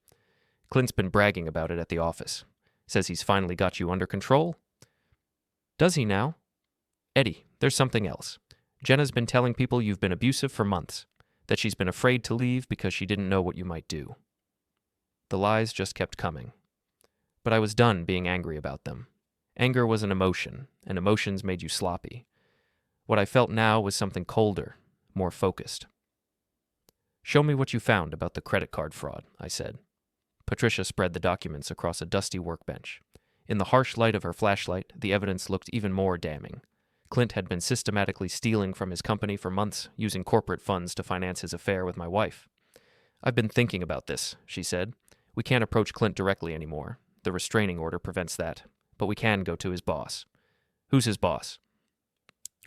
Speaker 1: "Clint's been bragging about it at the office. Says he's finally got you under control." "Does he now?" "Eddie, there's something else. Jenna's been telling people you've been abusive for months, that she's been afraid to leave because she didn't know what you might do." The lies just kept coming. But I was done being angry about them. Anger was an emotion, and emotions made you sloppy. What I felt now was something colder, more focused. "Show me what you found about the credit card fraud," I said. Patricia spread the documents across a dusty workbench. In the harsh light of her flashlight, the evidence looked even more damning. Clint had been systematically stealing from his company for months, using corporate funds to finance his affair with my wife. "I've been thinking about this," she said. "We can't approach Clint directly anymore. The restraining order prevents that. But we can go to his boss." "Who's his boss?"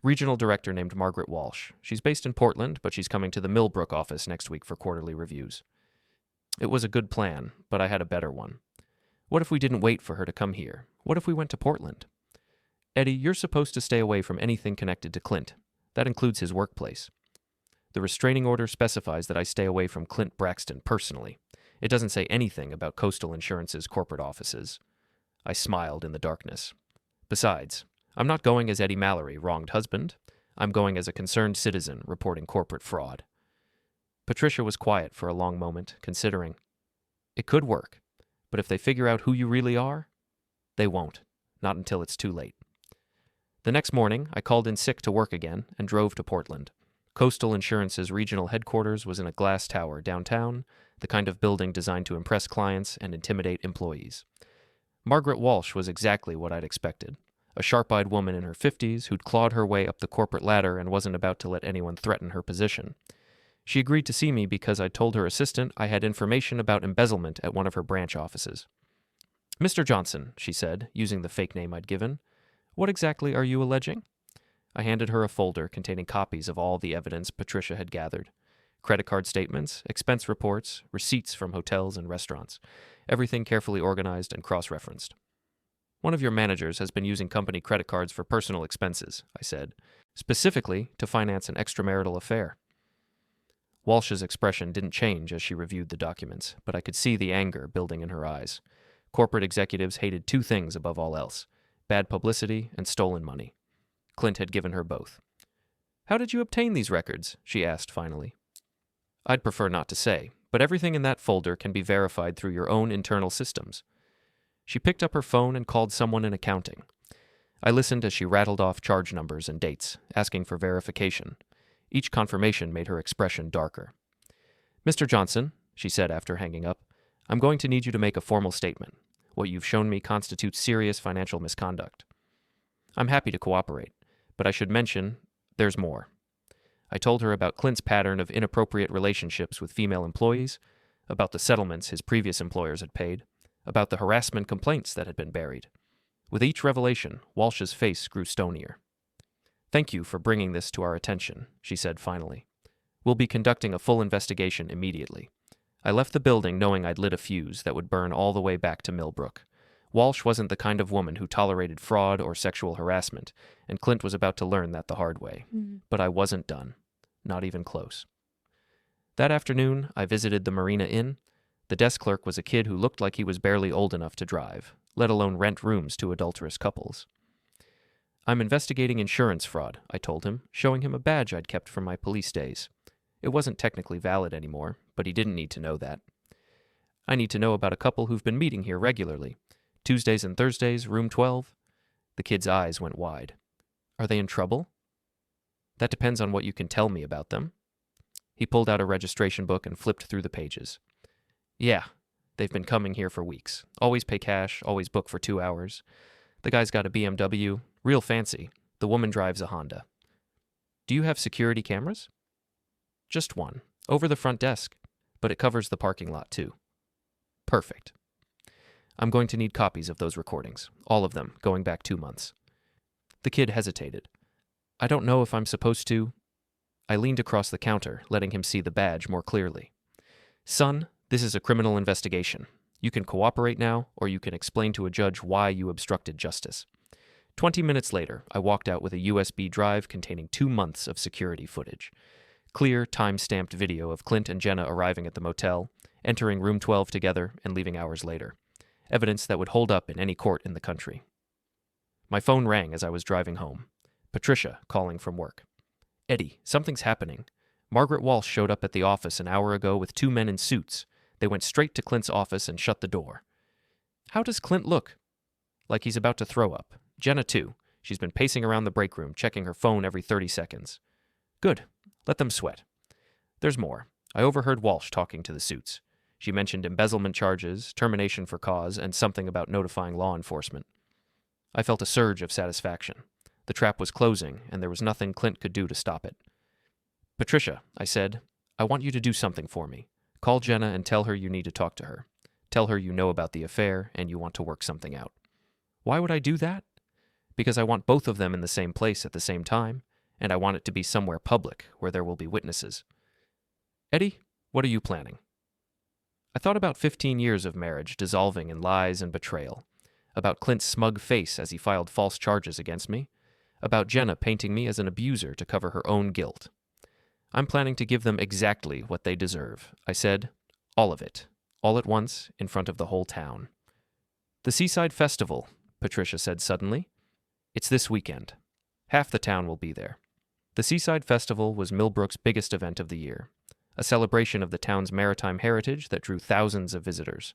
Speaker 1: "Regional director named Margaret Walsh. She's based in Portland, but she's coming to the Millbrook office next week for quarterly reviews." It was a good plan, but I had a better one. What if we didn't wait for her to come here? What if we went to Portland? "Eddie, you're supposed to stay away from anything connected to Clint. That includes his workplace. The restraining order specifies that I stay away from Clint Braxton personally. It doesn't say anything about Coastal Insurance's corporate offices." I smiled in the darkness. "Besides, I'm not going as Eddie Mallory, wronged husband. I'm going as a concerned citizen reporting corporate fraud." Patricia was quiet for a long moment, considering. It could work, but if they figure out who you really are, they won't. Not until it's too late. The next morning, I called in sick to work again and drove to Portland. Coastal Insurance's regional headquarters was in a glass tower downtown, the kind of building designed to impress clients and intimidate employees. Margaret Walsh was exactly what I'd expected. A sharp-eyed woman in her 50s who'd clawed her way up the corporate ladder and wasn't about to let anyone threaten her position. She agreed to see me because I'd told her assistant I had information about embezzlement at one of her branch offices. "Mr. Johnson," she said, using the fake name I'd given, "what exactly are you alleging?" I handed her a folder containing copies of all the evidence Patricia had gathered. Credit card statements, expense reports, receipts from hotels and restaurants. Everything carefully organized and cross-referenced. "One of your managers has been using company credit cards for personal expenses," I said, "specifically to finance an extramarital affair." Walsh's expression didn't change as she reviewed the documents, but I could see the anger building in her eyes. Corporate executives hated two things above all else: bad publicity and stolen money. Clint had given her both. "How did you obtain these records?" she asked finally. "I'd prefer not to say, but everything in that folder can be verified through your own internal systems." She picked up her phone and called someone in accounting. I listened as she rattled off charge numbers and dates, asking for verification. Each confirmation made her expression darker. "Mr. Johnson," she said after hanging up, "I'm going to need you to make a formal statement. What you've shown me constitutes serious financial misconduct." I'm happy to cooperate, but I should mention there's more. I told her about Clint's pattern of inappropriate relationships with female employees, about the settlements his previous employers had paid, about the harassment complaints that had been buried. With each revelation, Walsh's face grew stonier. "Thank you for bringing this to our attention," she said finally. "We'll be conducting a full investigation immediately." I left the building knowing I'd lit a fuse that would burn all the way back to Millbrook. Walsh wasn't the kind of woman who tolerated fraud or sexual harassment, and Clint was about to learn that the hard way. But I wasn't done. Not even close. That afternoon, I visited the Marina Inn. The desk clerk was a kid who looked like he was barely old enough to drive, let alone rent rooms to adulterous couples. "I'm investigating insurance fraud," I told him, showing him a badge I'd kept from my police days. It wasn't technically valid anymore, but he didn't need to know that. "I need to know about a couple who've been meeting here regularly. Tuesdays and Thursdays, room 12. The kid's eyes went wide. "Are they in trouble?" "That depends on what you can tell me about them." He pulled out a registration book and flipped through the pages. "Yeah, they've been coming here for weeks. Always pay cash, always book for 2 hours. The guy's got a BMW, real fancy. The woman drives a Honda." "Do you have security cameras?" "Just one, over the front desk, but it covers the parking lot too." "Perfect. I'm going to need copies of those recordings, all of them, going back 2 months." The kid hesitated. "I don't know if I'm supposed to." I leaned across the counter, letting him see the badge more clearly. "Son, this is a criminal investigation. You can cooperate now, or you can explain to a judge why you obstructed justice." 20 minutes later, I walked out with a USB drive containing 2 months of security footage. Clear, time-stamped video of Clint and Jenna arriving at the motel, entering room 12 together, and leaving hours later. Evidence that would hold up in any court in the country. My phone rang as I was driving home. Patricia calling from work. "Eddie, something's happening. Margaret Walsh showed up at the office an hour ago with 2 men in suits. They went straight to Clint's office and shut the door." "How does Clint look?" "Like he's about to throw up. Jenna, too. She's been pacing around the break room, checking her phone every 30 seconds. "Good. Let them sweat." "There's more. I overheard Walsh talking to the suits. She mentioned embezzlement charges, termination for cause, and something about notifying law enforcement." I felt a surge of satisfaction. The trap was closing, and there was nothing Clint could do to stop it. "Patricia," I said, "I want you to do something for me. Call Jenna and tell her you need to talk to her. Tell her you know about the affair and you want to work something out." "Why would I do that?" "Because I want both of them in the same place at the same time, and I want it to be somewhere public where there will be witnesses." "Eddie, what are you planning?" I thought about 15 years of marriage dissolving in lies and betrayal, about Clint's smug face as he filed false charges against me, about Jenna painting me as an abuser to cover her own guilt. "I'm planning to give them exactly what they deserve," I said. "All of it. All at once, in front of the whole town." "The Seaside Festival," Patricia said suddenly. "It's this weekend. Half the town will be there." The Seaside Festival was Millbrook's biggest event of the year. a celebration of the town's maritime heritage that drew thousands of visitors.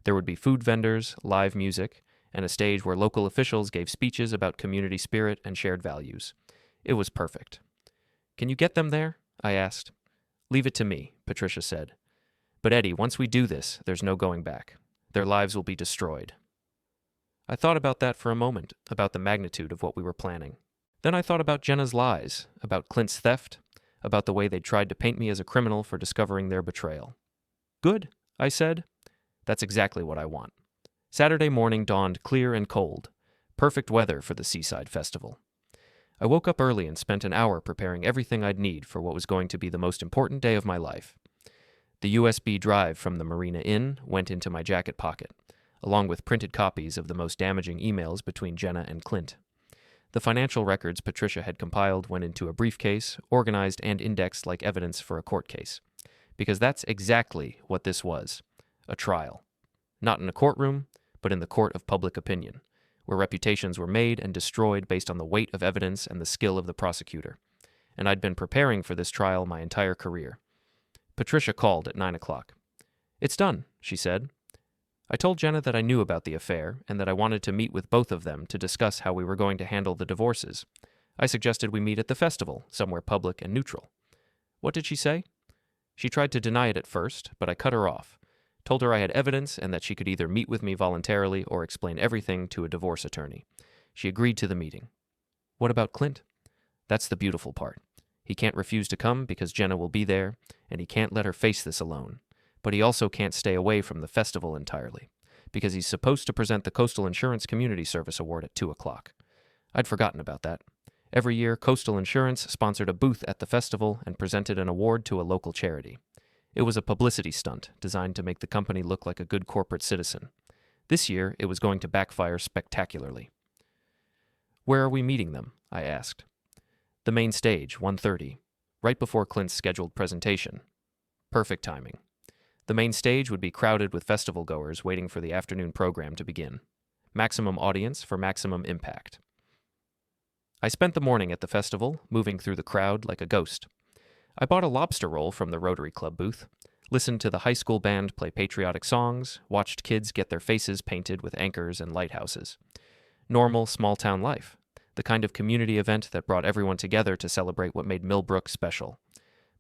Speaker 1: There would be food vendors, live music, and a stage where local officials gave speeches about community spirit and shared values. It was perfect. "Can you get them there?" I asked. "Leave it to me," Patricia said. "But Eddie, once we do this, there's no going back. Their lives will be destroyed." I thought about that for a moment, about the magnitude of what we were planning. Then I thought about Jenna's lies, about Clint's theft, about the way they'd tried to paint me as a criminal for discovering their betrayal. "Good," I said. "That's exactly what I want." Saturday morning dawned clear and cold. Perfect weather for the Seaside Festival. I woke up early and spent an hour preparing everything I'd need for what was going to be the most important day of my life. The USB drive from the Marina Inn went into my jacket pocket, along with printed copies of the most damaging emails between Jenna and Clint. The financial records Patricia had compiled went into a briefcase, organized and indexed like evidence for a court case. Because that's exactly what this was, a trial. Not in a courtroom, but in the court of public opinion, where reputations were made and destroyed based on the weight of evidence and the skill of the prosecutor. And I'd been preparing for this trial my entire career. Patricia called at 9 o'clock. "It's done," she said. I told Jenna that I knew about the affair and that I wanted to meet with both of them to discuss how we were going to handle the divorces. I suggested we meet at the festival, somewhere public and neutral. What did she say? She tried to deny it at first, but I cut her off. Told her I had evidence and that she could either meet with me voluntarily or explain everything to a divorce attorney. She agreed to the meeting. "What about Clint?" "That's the beautiful part. He can't refuse to come because Jenna will be there, and he can't let her face this alone. But he also can't stay away from the festival entirely, because he's supposed to present the Coastal Insurance Community Service Award at 2 o'clock. I'd forgotten about that. Every year, Coastal Insurance sponsored a booth at the festival and presented an award to a local charity. It was a publicity stunt designed to make the company look like a good corporate citizen. This year, it was going to backfire spectacularly. "Where are we meeting them?" I asked. "The main stage, 1:30, right before Clint's scheduled presentation." Perfect timing. The main stage would be crowded with festival goers waiting for the afternoon program to begin. Maximum audience for maximum impact. I spent the morning at the festival, moving through the crowd like a ghost. I bought a lobster roll from the Rotary Club booth, listened to the high school band play patriotic songs, watched kids get their faces painted with anchors and lighthouses. Normal small-town life, the kind of community event that brought everyone together to celebrate what made Millbrook special.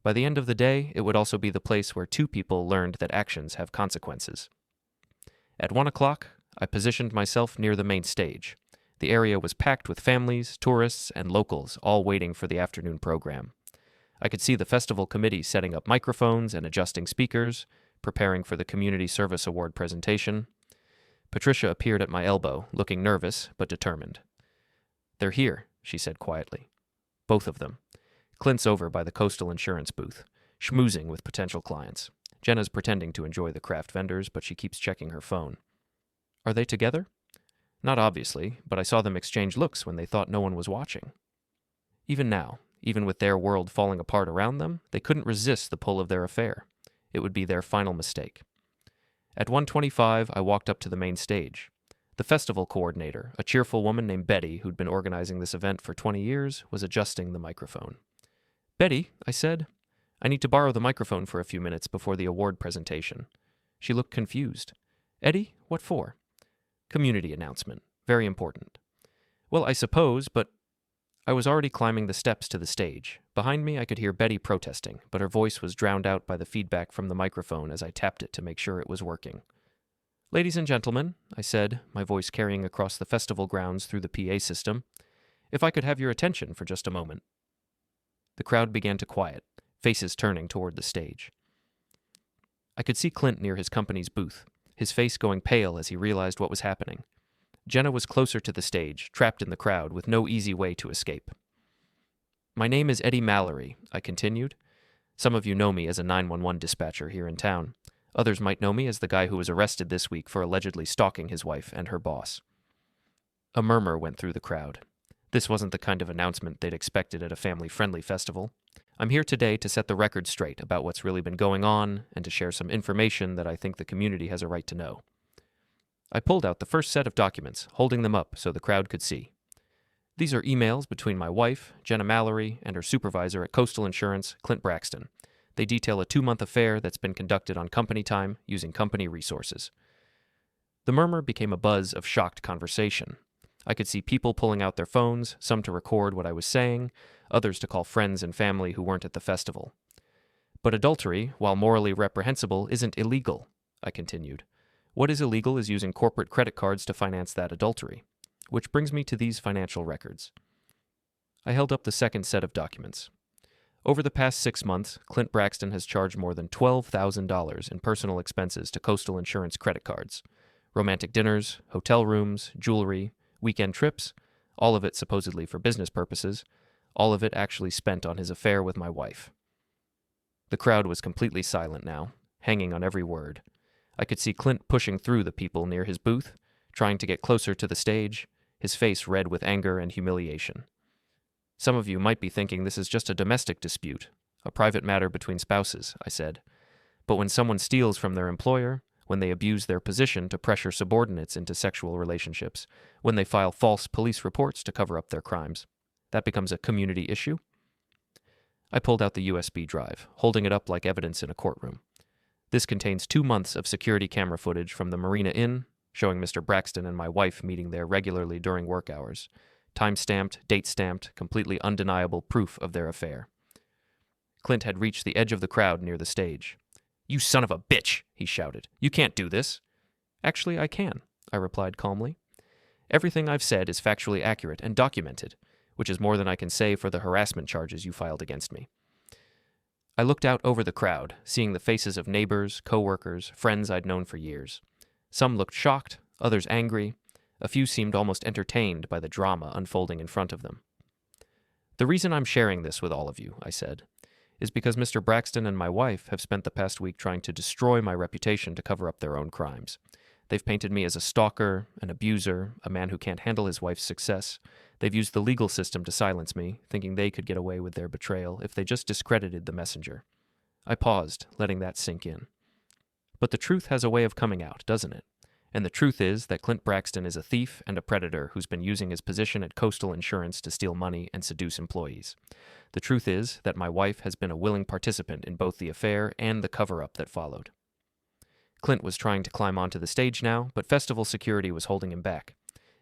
Speaker 1: By the end of the day, it would also be the place where two people learned that actions have consequences. At 1 o'clock, I positioned myself near the main stage. The area was packed with families, tourists, and locals, all waiting for the afternoon program. I could see the festival committee setting up microphones and adjusting speakers, preparing for the Community Service Award presentation. Patricia appeared at my elbow, looking nervous but determined. "They're here," she said quietly. "Both of them. Clint's over by the Coastal Insurance booth, schmoozing with potential clients. Jenna's pretending to enjoy the craft vendors, but she keeps checking her phone." "Are they together?" "Not obviously, but I saw them exchange looks when they thought no one was watching." Even now, even with their world falling apart around them, they couldn't resist the pull of their affair. It would be their final mistake. At 1:25, I walked up to the main stage. The festival coordinator, a cheerful woman named Betty who'd been organizing this event for 20 years, was adjusting the microphone. "Betty," I said, "I need to borrow the microphone for a few minutes before the award presentation." She looked confused. "Eddie, what for?" "Community announcement. Very important." "Well, I suppose, but—" I was already climbing the steps to the stage. Behind me, I could hear Betty protesting, but her voice was drowned out by the feedback from the microphone as I tapped it to make sure it was working. "Ladies and gentlemen," I said, my voice carrying across the festival grounds through the PA system, "if I could have your attention for just a moment." The crowd began to quiet, faces turning toward the stage. I could see Clint near his company's booth, his face going pale as he realized what was happening. Jenna was closer to the stage, trapped in the crowd, with no easy way to escape. "My name is Eddie Mallory," I continued. "Some of you know me as a 911 dispatcher here in town. Others might know me as the guy who was arrested this week for allegedly stalking his wife and her boss." A murmur went through the crowd. This wasn't the kind of announcement they'd expected at a family-friendly festival. I'm here today to set the record straight about what's really been going on and to share some information that I think the community has a right to know. I pulled out the first set of documents, holding them up so the crowd could see. These are emails between my wife, Jenna Mallory, and her supervisor at Coastal Insurance, Clint Braxton. They detail a 2-month affair that's been conducted on company time using company resources. The murmur became a buzz of shocked conversation. I could see people pulling out their phones, some to record what I was saying, others to call friends and family who weren't at the festival. But adultery, while morally reprehensible, isn't illegal, I continued. What is illegal is using corporate credit cards to finance that adultery. Which brings me to these financial records. I held up the second set of documents. Over the past 6 months, Clint Braxton has charged more than $12,000 in personal expenses to Coastal Insurance credit cards. Romantic dinners, hotel rooms, jewelry, weekend trips, all of it supposedly for business purposes, all of it actually spent on his affair with my wife. The crowd was completely silent now, hanging on every word. I could see Clint pushing through the people near his booth, trying to get closer to the stage, his face red with anger and humiliation. Some of you might be thinking this is just a domestic dispute, a private matter between spouses, I said. But when someone steals from their employer, when they abuse their position to pressure subordinates into sexual relationships, when they file false police reports to cover up their crimes, that becomes a community issue. I pulled out the USB drive, holding it up like evidence in a courtroom. This contains 2 months of security camera footage from the Marina Inn, showing Mr. Braxton and my wife meeting there regularly during work hours. Time-stamped, date-stamped, completely undeniable proof of their affair. Clint had reached the edge of the crowd near the stage. "You son of a bitch!" he shouted. "You can't do this." "Actually, I can," I replied calmly. "Everything I've said is factually accurate and documented, which is more than I can say for the harassment charges you filed against me." I looked out over the crowd, seeing the faces of neighbors, co-workers, friends I'd known for years. Some looked shocked, others angry. A few seemed almost entertained by the drama unfolding in front of them. "The reason I'm sharing this with all of you," I said, "is because Mr. Braxton and my wife have spent the past week trying to destroy my reputation to cover up their own crimes. They've painted me as a stalker, an abuser, a man who can't handle his wife's success. They've used the legal system to silence me, thinking they could get away with their betrayal if they just discredited the messenger." I paused, letting that sink in. But the truth has a way of coming out, doesn't it? And the truth is that Clint Braxton is a thief and a predator who's been using his position at Coastal Insurance to steal money and seduce employees. The truth is that my wife has been a willing participant in both the affair and the cover-up that followed. Clint was trying to climb onto the stage now, but festival security was holding him back.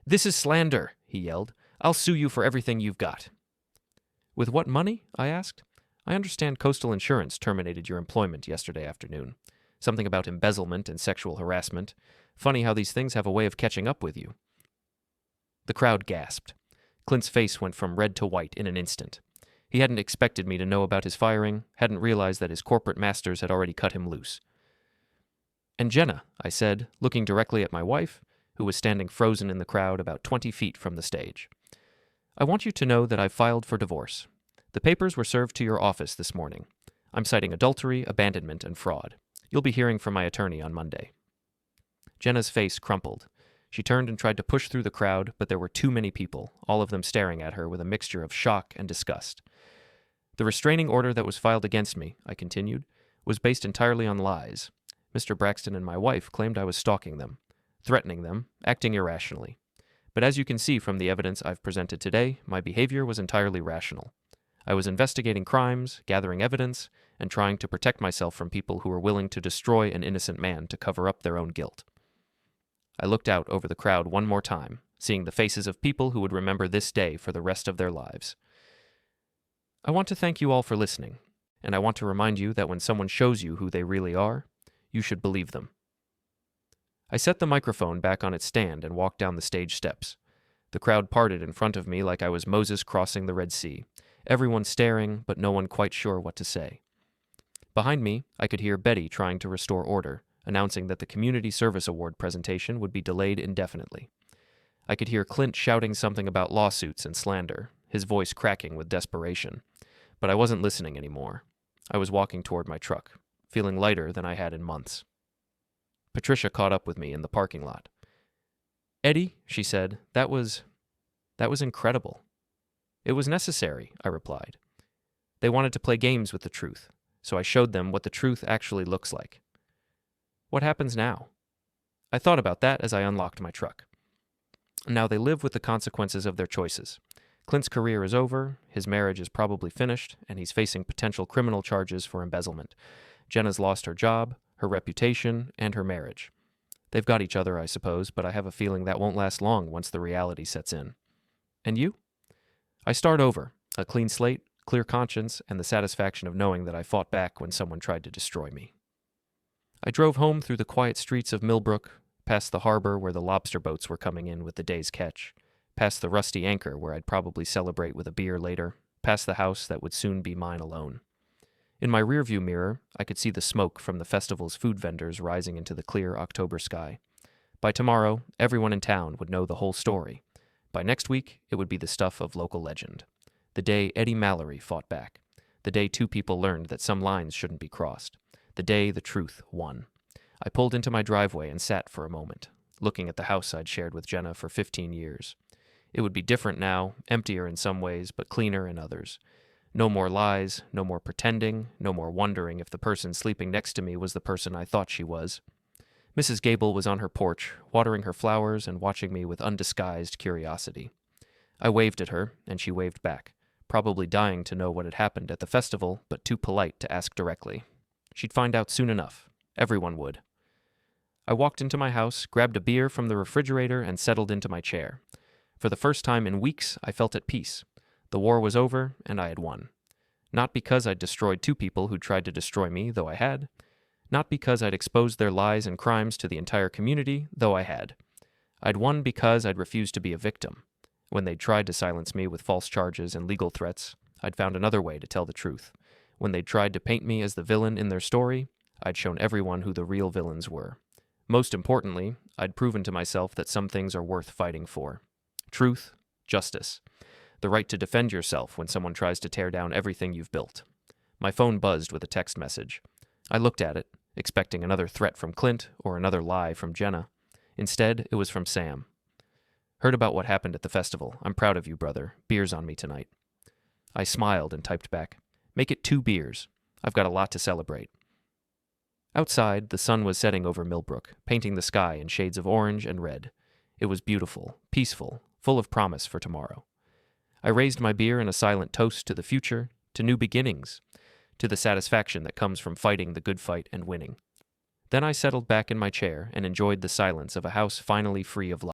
Speaker 1: "This is slander," he yelled. "I'll sue you for everything you've got." "With what money?" I asked. "I understand Coastal Insurance terminated your employment yesterday afternoon. Something about embezzlement and sexual harassment. Funny how these things have a way of catching up with you." The crowd gasped. Clint's face went from red to white in an instant. He hadn't expected me to know about his firing, hadn't realized that his corporate masters had already cut him loose. "And Jenna," I said, looking directly at my wife, who was standing frozen in the crowd about 20 feet from the stage. "I want you to know that I've filed for divorce. The papers were served to your office this morning. I'm citing adultery, abandonment, and fraud. You'll be hearing from my attorney on Monday." Jenna's face crumpled. She turned and tried to push through the crowd, but there were too many people, all of them staring at her with a mixture of shock and disgust. "The restraining order that was filed against me," I continued, "was based entirely on lies. Mr. Braxton and my wife claimed I was stalking them, threatening them, acting irrationally. But as you can see from the evidence I've presented today, my behavior was entirely rational. I was investigating crimes, gathering evidence, and trying to protect myself from people who were willing to destroy an innocent man to cover up their own guilt." I looked out over the crowd one more time, seeing the faces of people who would remember this day for the rest of their lives. "I want to thank you all for listening, and I want to remind you that when someone shows you who they really are, you should believe them." I set the microphone back on its stand and walked down the stage steps. The crowd parted in front of me like I was Moses crossing the Red Sea, everyone staring, but no one quite sure what to say. Behind me, I could hear Betty trying to restore order, announcing that the Community Service Award presentation would be delayed indefinitely. I could hear Clint shouting something about lawsuits and slander, his voice cracking with desperation. But I wasn't listening anymore. I was walking toward my truck, feeling lighter than I had in months. Patricia caught up with me in the parking lot. "Eddie," she said, that was incredible." "It was necessary," I replied. "They wanted to play games with the truth, so I showed them what the truth actually looks like." "What happens now?" I thought about that as I unlocked my truck. Now they live with the consequences of their choices. Clint's career is over, his marriage is probably finished, and he's facing potential criminal charges for embezzlement. Jenna's lost her job, her reputation, and her marriage. They've got each other, I suppose, but I have a feeling that won't last long once the reality sets in. And you? I start over, a clean slate, clear conscience, and the satisfaction of knowing that I fought back when someone tried to destroy me. I drove home through the quiet streets of Millbrook, past the harbor where the lobster boats were coming in with the day's catch, past the rusty anchor where I'd probably celebrate with a beer later, past the house that would soon be mine alone. In my rearview mirror, I could see the smoke from the festival's food vendors rising into the clear October sky. By tomorrow, everyone in town would know the whole story. By next week, it would be the stuff of local legend. The day Eddie Mallory fought back. The day 2 people learned that some lines shouldn't be crossed. The day the truth won. I pulled into my driveway and sat for a moment, looking at the house I'd shared with Jenna for 15 years. It would be different now, emptier in some ways, but cleaner in others. No more lies, no more pretending, no more wondering if the person sleeping next to me was the person I thought she was. Mrs. Gable was on her porch, watering her flowers and watching me with undisguised curiosity. I waved at her, and she waved back, probably dying to know what had happened at the festival, but too polite to ask directly. She'd find out soon enough. Everyone would. I walked into my house, grabbed a beer from the refrigerator, and settled into my chair. For the first time in weeks, I felt at peace. The war was over, and I had won. Not because I'd destroyed 2 people who tried to destroy me, though I had. Not because I'd exposed their lies and crimes to the entire community, though I had. I'd won because I'd refused to be a victim. When they'd tried to silence me with false charges and legal threats, I'd found another way to tell the truth. When they'd tried to paint me as the villain in their story, I'd shown everyone who the real villains were. Most importantly, I'd proven to myself that some things are worth fighting for. Truth, justice. The right to defend yourself when someone tries to tear down everything you've built. My phone buzzed with a text message. I looked at it, expecting another threat from Clint or another lie from Jenna. Instead, it was from Sam. Heard about what happened at the festival. I'm proud of you, brother. Beers on me tonight. I smiled and typed back, make it 2 beers. I've got a lot to celebrate. Outside, the sun was setting over Millbrook, painting the sky in shades of orange and red. It was beautiful, peaceful, full of promise for tomorrow. I raised my beer in a silent toast to the future, to new beginnings, to the satisfaction that comes from fighting the good fight and winning. Then I settled back in my chair and enjoyed the silence of a house finally free of lies.